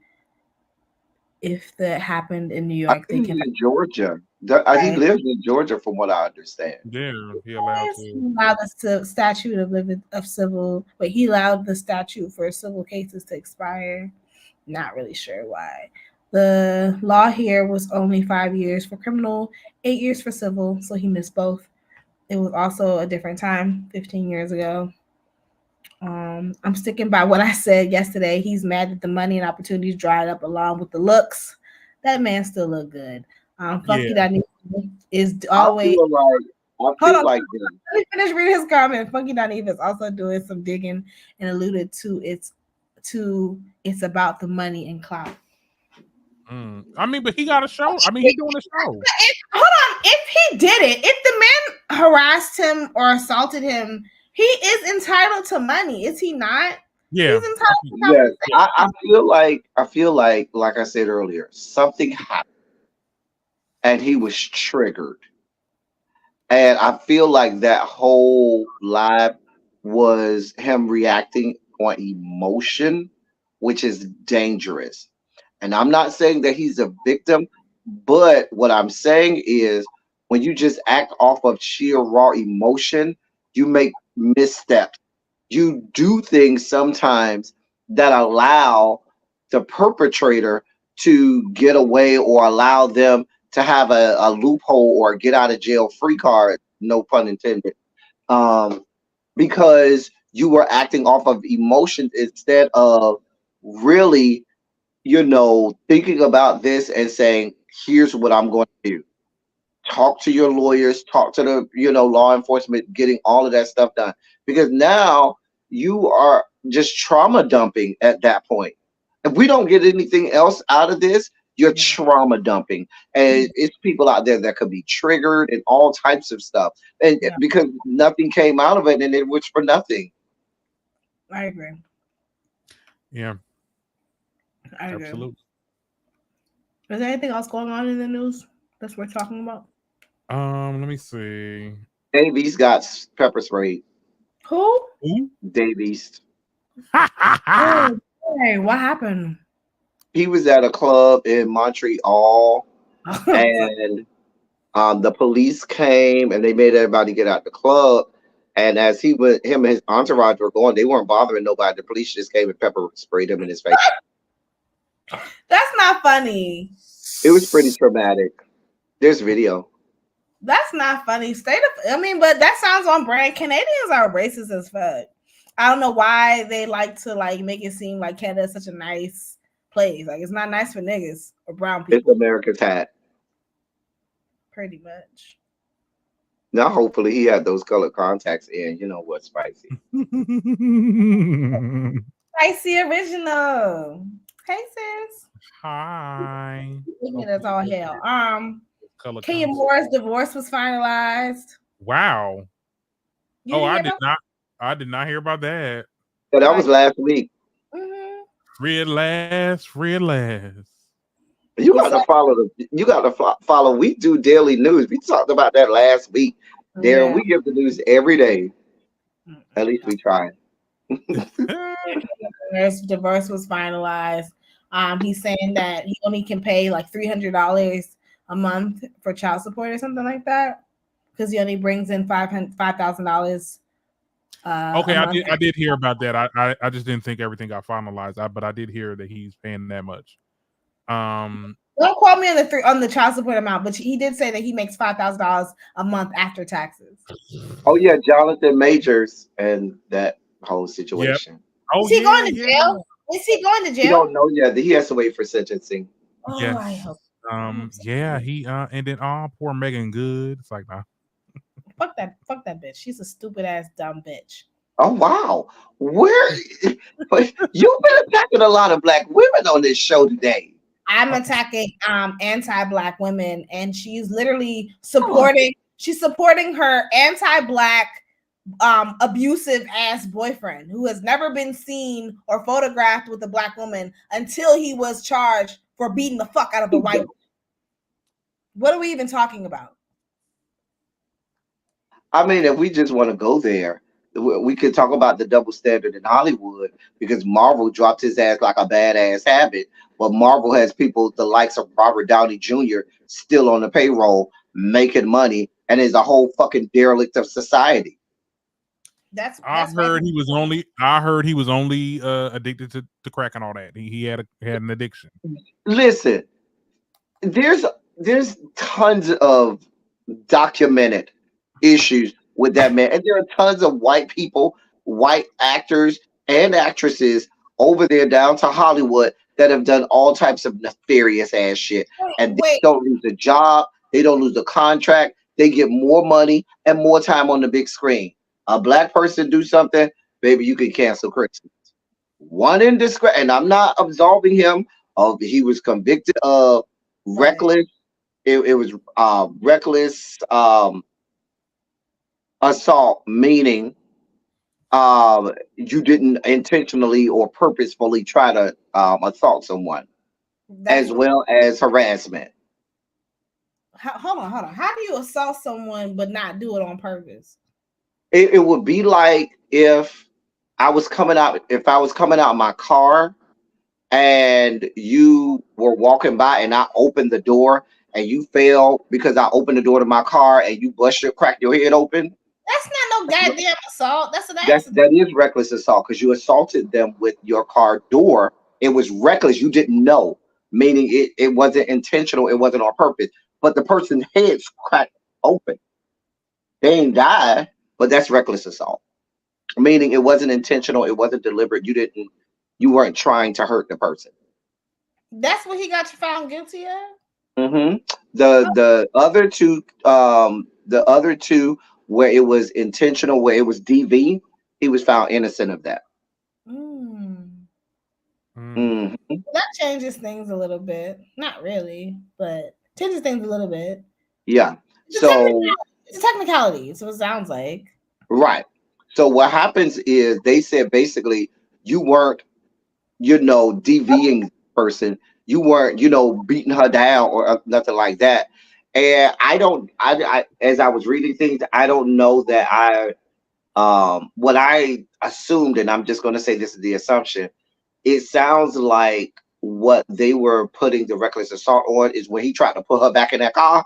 if that happened in New
I
York, they
think
can.
he's in Georgia. He
Okay.
lives in Georgia, from what I understand.
Yeah, he allowed
He
to.
allowed the statute of civil, but he allowed the statute for civil cases to expire. Not really sure why. The law here was only 5 years for criminal, 8 years for civil, so he missed both. It was also a different time, 15 years ago. I'm sticking by what I said yesterday. He's mad that the money and opportunities dried up along with the looks. That man still look good. Funky
Yeah.
Dineva is
I
always.
feel like
Hold on.
this.
Let me finish reading his comment. Funky Dineva is also doing some digging and alluded to it's about the money and clout.
I mean, but he got a show. I mean, he's doing a show.
Hold on. If he did it, if the man harassed him or assaulted him, he is entitled to money. Is he not?
Yeah.
He's entitled to
Yes,
compensation.
I feel like I said earlier, something happened and he was triggered. And I feel like that whole live was him reacting on emotion, which is dangerous. And I'm not saying that he's a victim, but what I'm saying is when you just act off of sheer raw emotion, you make missteps. You do things sometimes that allow the perpetrator to get away or allow them to have a loophole or get out of jail free card, no pun intended, because you were acting off of emotions instead of really, thinking about this and saying, here's what I'm going to do. Talk to your lawyers, talk to the, law enforcement, getting all of that stuff done. Because now you are just trauma dumping at that point. If we don't get anything else out of this, you're trauma dumping. And it's people out there that could be triggered and all types of stuff. And because nothing came out of it and it was for nothing.
I agree.
Yeah.
I agree.
Absolutely.
Is there anything else going on in the news that's worth talking about?
Let me see.
Davies got pepper sprayed.
Who?
Davies.
Oh, hey, what happened?
He was at a club in Montreal, and the police came and they made everybody get out the club. And as him and his entourage were going, they weren't bothering nobody. The police just came and pepper sprayed him in his face.
That's not funny.
It was pretty traumatic. There's video.
That's not funny. But that sounds on brand. Canadians are racist as fuck. I don't know why they like to make it seem like Canada is such a nice place. Like it's not nice for niggas or brown people.
It's America's hat.
Pretty much.
Now, hopefully, he had those colored contacts in. You know what, spicy.
Spicy original. Hey sis.
Hi.
That's all hell. Kenya Moore's divorce was finalized.
Wow. I did not hear about that.
Yeah, that was last week.
Mm-hmm.
Real last.
You got to follow You got to follow. We do daily news. We talked about that last week. Darren, we give the news every day. At least we try.
His divorce was finalized. He's saying that he only can pay like $300 a month for child support or something like that because he only brings in $5,000.
Okay, I did hear about that. I just didn't think everything got finalized. But I did hear that he's paying that much.
Don't quote me on the child support amount, but he did say that he makes $5,000 a month after taxes.
Oh yeah, Jonathan Majors and that whole situation.
Yep. Oh,
is he going to jail? Is he going to jail?
We don't know yet. He has to wait for sentencing.
Oh,
yes.
I hope.
Yeah, he and then poor Megan Good. It's like nah.
Fuck that bitch. She's a stupid ass dumb bitch.
Oh wow. You've been attacking a lot of black women on this show today.
I'm attacking anti-black women, and she's literally supporting her anti-black abusive ass boyfriend who has never been seen or photographed with a black woman until he was charged for beating the fuck out of a white woman. What are we even talking about?
I mean, if we just want to go there, we could talk about the double standard in Hollywood because Marvel dropped his ass like a badass habit. but Marvel has people the likes of Robert Downey Jr. still on the payroll making money, and is a whole fucking derelict of society.
I heard he was only addicted to crack and all that. He had an addiction.
Listen, there's tons of documented issues with that man, and there are tons of white people, white actors and actresses over there down to Hollywood that have done all types of nefarious ass shit, and they don't lose a job, they don't lose a contract, they get more money and more time on the big screen. A black person do something, baby, you can cancel Christmas. One indiscretion, and I'm not absolving him of, he was convicted of reckless. It was reckless assault, meaning you didn't intentionally or purposefully try to assault someone, as well as harassment.
Hold on. How do you assault someone but not do it on purpose?
It would be like if I was coming out of my car and you were walking by and I opened the door and you fell because I opened the door to my car and you cracked your head open.
That's not no goddamn assault. That's an accident.
That is reckless assault because you assaulted them with your car door. It was reckless. You didn't know, meaning it wasn't intentional. It wasn't on purpose. But the person's head's cracked open. They ain't died, but that's reckless assault. Meaning it wasn't intentional. It wasn't deliberate. You weren't trying to hurt the person.
That's what he got you found guilty of?
Mm-hmm. The other two where it was intentional, where it was DV, he was found innocent of that.
Mm-hmm. That changes things a little bit. Not really, but changes things a little bit.
Yeah.
It's a technicality, so it sounds like.
Right. So what happens is they said basically you weren't, DVing the person. You weren't, beating her down or nothing like that. And I as I was reading things, I don't know that what I assumed, and I'm just going to say this is the assumption. It sounds like what they were putting the reckless assault on is when he tried to put her back in that car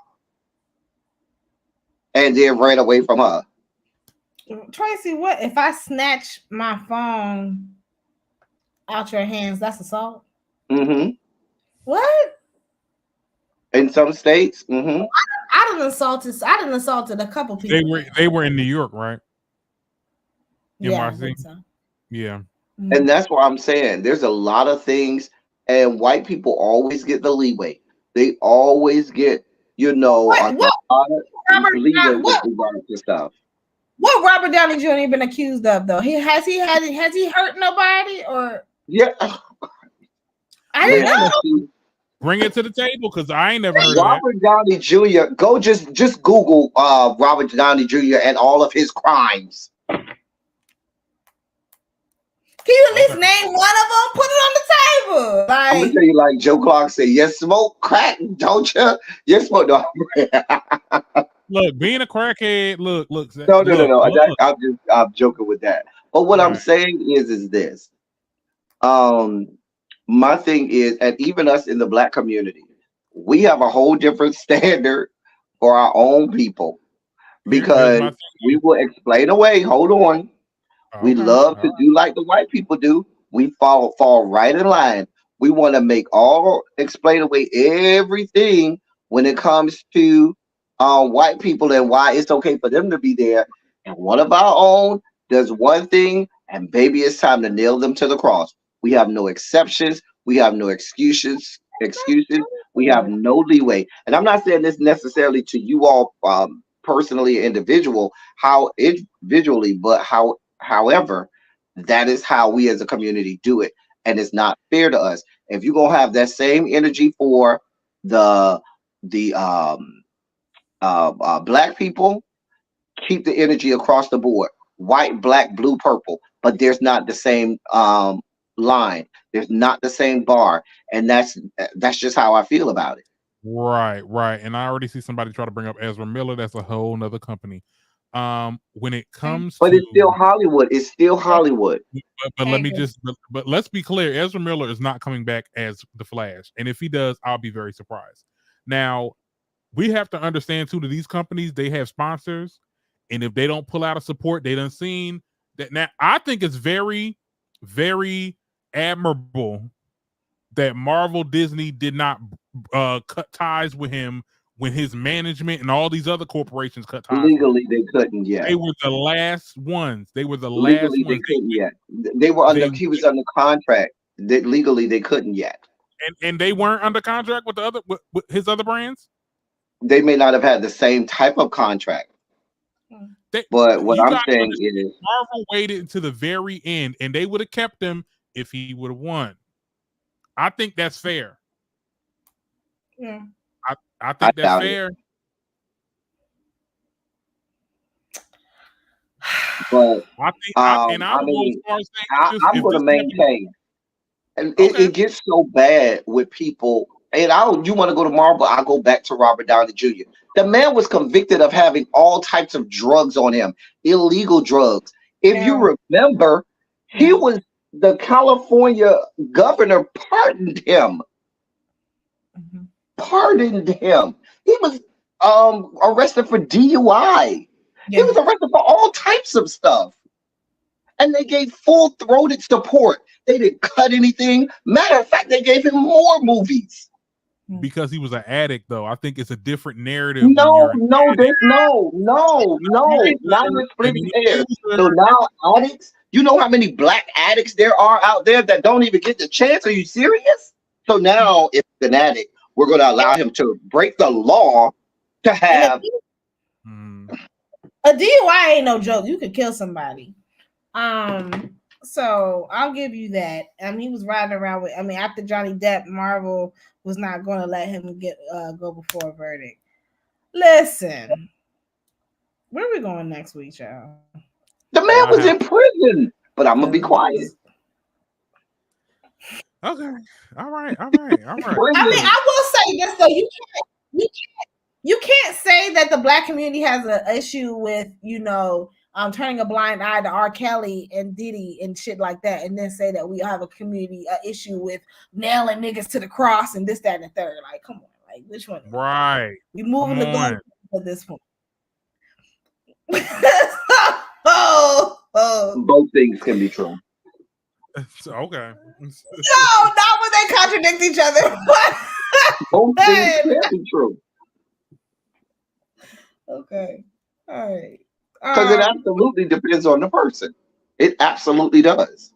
and then ran away from her.
Tracy, what if I snatch my phone out your hands? That's assault.
Mm-hmm.
What?
In some states, mm-hmm.
I done assaulted a couple people.
They were in New York, right?
Yeah, so.
Yeah.
Mm-hmm. And that's what I'm saying. There's a lot of things, and white people always get the leeway. They always get, a lot of leeway with regards to stuff.
What Robert Downey Jr. been accused of though? Has he hurt nobody or?
Yeah.
I didn't know.
Bring it to the table because I ain't never heard
Robert Downey Jr. Go just Google Robert Downey Jr. and all of his crimes.
Can you at least name one of them? Put it on the table.
I'm gonna tell you, like Joe Clark said, you smoke crack, don't you? You smoke. No.
Look, being a crackhead. Look.
No. I'm joking with that. But what I'm saying is this. My thing is, and even us in the Black community, we have a whole different standard for our own people because we will explain away. Hold on. We love to do like the white people do. We fall right in line. We want to explain away everything when it comes to white people and why it's okay for them to be there. And one of our own does one thing, and baby, it's time to nail them to the cross. We have no exceptions. We have no excuses. We have no leeway. And I'm not saying this necessarily to you all personally, individually, but however, that is how we as a community do it. And it's not fair to us. If you're gonna have that same energy for the Black people, keep the energy across the board. White, black, blue, purple. But there's not the same line. There's not the same bar. And that's just how I feel about it.
Right. And I already see somebody try to bring up Ezra Miller. That's a whole nother company. When it comes
but
to,
it's still Hollywood. It's still Hollywood.
But let me just, but let's be clear. Ezra Miller is not coming back as the Flash, and if he does, I'll be very surprised. Now, we have to understand too that these companies, they have sponsors, and if they don't pull out a support, they done seen that. Now, I think it's very, very admirable that Marvel Disney did not cut ties with him when his management and all these other corporations cut ties.
Legally, they couldn't yet.
They were the last ones. They were the
Legally,
last ones.
they couldn't yet. They were under. He was under contract. Legally, they couldn't yet.
And they weren't under contract with the other with his other brands.
They may not have had the same type of contract. But what I'm saying is,
Marvel waited until the very end, and they would have kept him if he would have won. I think that's fair.
Yeah,
I think that's fair.
But
I think,
I'm going to maintain, and it gets so bad with people. And you want to go to Marvel? I'll go back to Robert Downey Jr. The man was convicted of having all types of drugs on him, illegal drugs. If you remember, he was the California governor pardoned him. Pardoned him. He was arrested for DUI. He was arrested for all types of stuff. And they gave full-throated support. They didn't cut anything. Matter of fact, they gave him more movies.
Because he was an addict, though. I think it's a different narrative.
No. Now you're splitting hairs. So now addicts, you know how many black addicts there are out there that don't even get the chance? Are you serious? So now, if it's an addict, we're going to allow him to break the law to have
a DUI ain't no joke. You could kill somebody. So I'll give you that. He was riding around with. After Johnny Depp, Marvel was not going to let him go before a verdict. Listen, where are we going next week, y'all?
The man was in prison, but I'm gonna be quiet.
Okay, all right.
I will say this though: you can't say that the black community has an issue with turning a blind eye to R. Kelly and Diddy and shit like that, and then say that we have a community issue with nailing niggas to the cross and this, that, and the third. Like, come on, like which one?
Right.
We moving the goal at this point.
Both things can be true.
Okay.
No, not when they contradict each other.
Both things can be true.
Okay. All right.
Because it absolutely depends on the person. It absolutely does.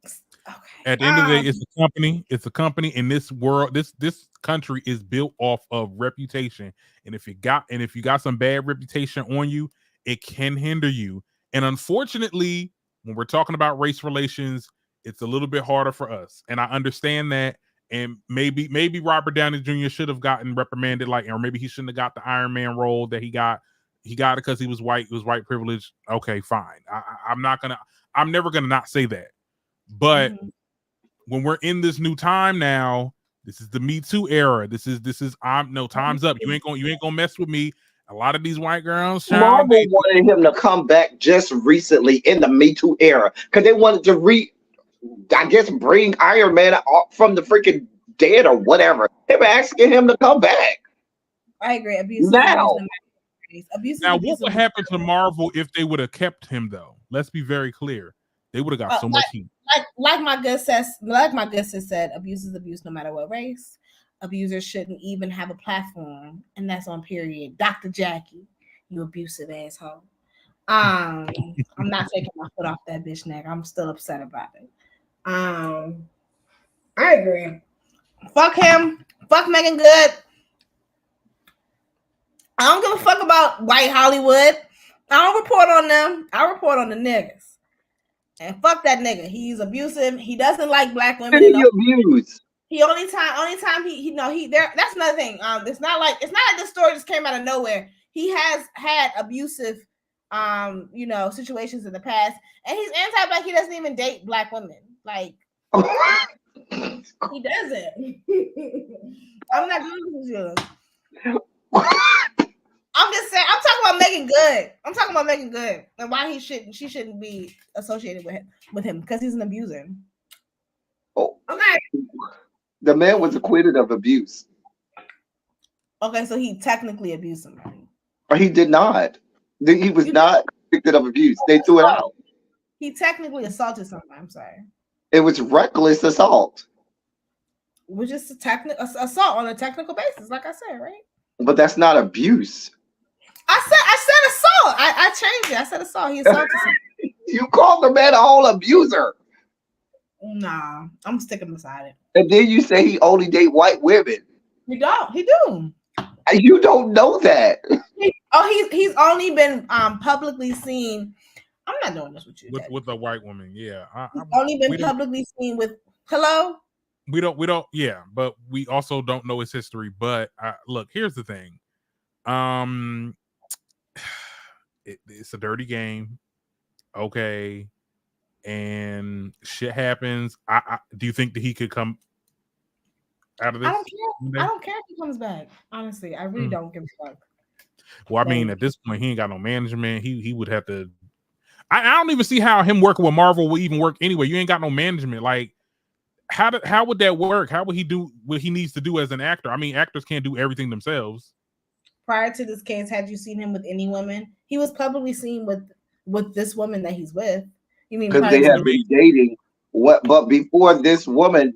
Okay.
At the end of the day, it's a company. It's a company in this world. This country is built off of reputation. And if you got some bad reputation on you, it can hinder you. And unfortunately, when we're talking about race relations, it's a little bit harder for us. And I understand that. And maybe Robert Downey Jr. should have gotten reprimanded, or maybe he shouldn't have got the Iron Man role that he got. He got it because he was white. It was white privilege. Okay, fine. I'm never gonna not say that. But when we're in this new time now, this is the Me Too era. Time's up. You ain't gonna mess with me. A lot of these white girls,
Marvel wanted him to come back just recently in the Me Too era because they wanted to bring Iron Man from the freaking dead or whatever. They were asking him to come back.
I agree.
Now,
what would happen to Marvel if they would have kept him, though? Let's be very clear. They would have got so much heat.
Like my good sis said, abuse is abuse no matter what race. Abusers shouldn't even have a platform, and that's on period. Dr. Jackie, you abusive asshole. I'm not taking my foot off that bitch neck. I'm still upset about it. I agree. Fuck him. Fuck Megan Good. I don't give a fuck about white Hollywood. I don't report on them. I report on the niggas. And fuck that nigga. He's abusive. He doesn't like black women. He only time he there. That's another thing. It's not like this story just came out of nowhere. He has had abusive situations in the past, and he's anti-black. He doesn't even date black women. Like he doesn't. I'm not going to you. I'm just saying. I'm talking about Megan Good. I'm talking about Megan Good and why she shouldn't be associated with him because he's an abuser.
Oh,
Okay.
the man was acquitted of abuse.
Okay, so he technically abused somebody.
Or he did not. He was not convicted of abuse. They threw it out.
He technically assaulted somebody. I'm sorry.
It was reckless assault.
Which is assault on a technical basis, like I said, right?
But that's not abuse.
I said assault. I changed it. I said assault. He assaulted somebody.
You called the man a whole abuser.
Nah, I'm sticking beside it.
And then you say he only date white women.
He do.
You don't know that.
He's only been publicly seen. I'm not doing this with you.
With a white woman, yeah.
He's only been publicly seen with. Hello.
We don't. Yeah, but we also don't know his history. But look, here's the thing. It's a dirty game. Okay. And shit happens. Do you think that he could come out of this?
I don't care if he comes back. Honestly, I really don't give a fuck.
Well, I mean, at this point, he ain't got no management. He would have to. I don't even see how him working with Marvel will even work anyway. You ain't got no management. Like, how would that work? How would he do what he needs to do as an actor? I mean, actors can't do everything themselves.
Prior to this case, had you seen him with any woman? He was publicly seen with this woman that he's with. You mean
because they have been dating? What? But before this woman,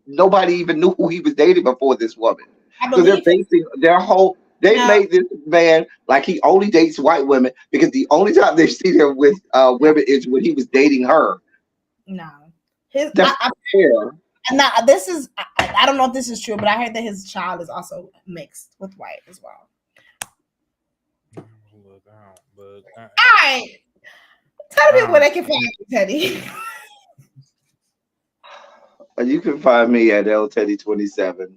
nobody even knew who he was dating before this woman. So they're basing their whole. They made this man like he only dates white women because the only time they see him with women is when he was dating her.
No, Now this is I don't know if this is true, but I heard that his child is also mixed with white as well. All right, tell me where they can find you, Teddy.
You can find me at LTeddy27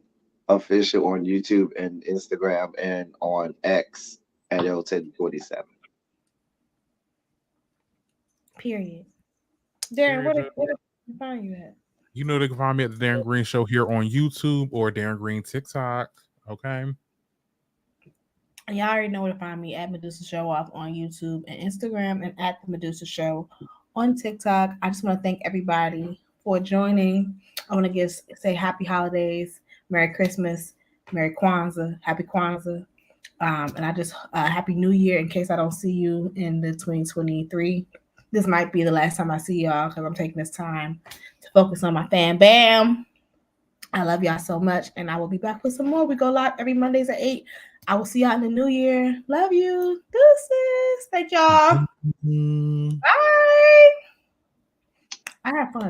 official on YouTube and Instagram and on X at LTeddy27.
Period. Darren, where they can find you at?
You know they can find me at the Darren Green Show here on YouTube or Darren Green TikTok. Okay.
Y'all already know where to find me at Medusa Show Off on YouTube and Instagram and at the Medusa Show on TikTok. I just want to thank everybody for joining. I want to say happy holidays, Merry Christmas, Merry Kwanzaa, Happy Kwanzaa. And I just Happy New Year in case I don't see you in the 2023. This might be the last time I see y'all because I'm taking this time to focus on my fan bam. I love y'all so much, and I will be back with some more. We go live every Mondays at 8. I will see y'all in the new year. Love you. Deuces. Thank y'all. Bye. I had fun.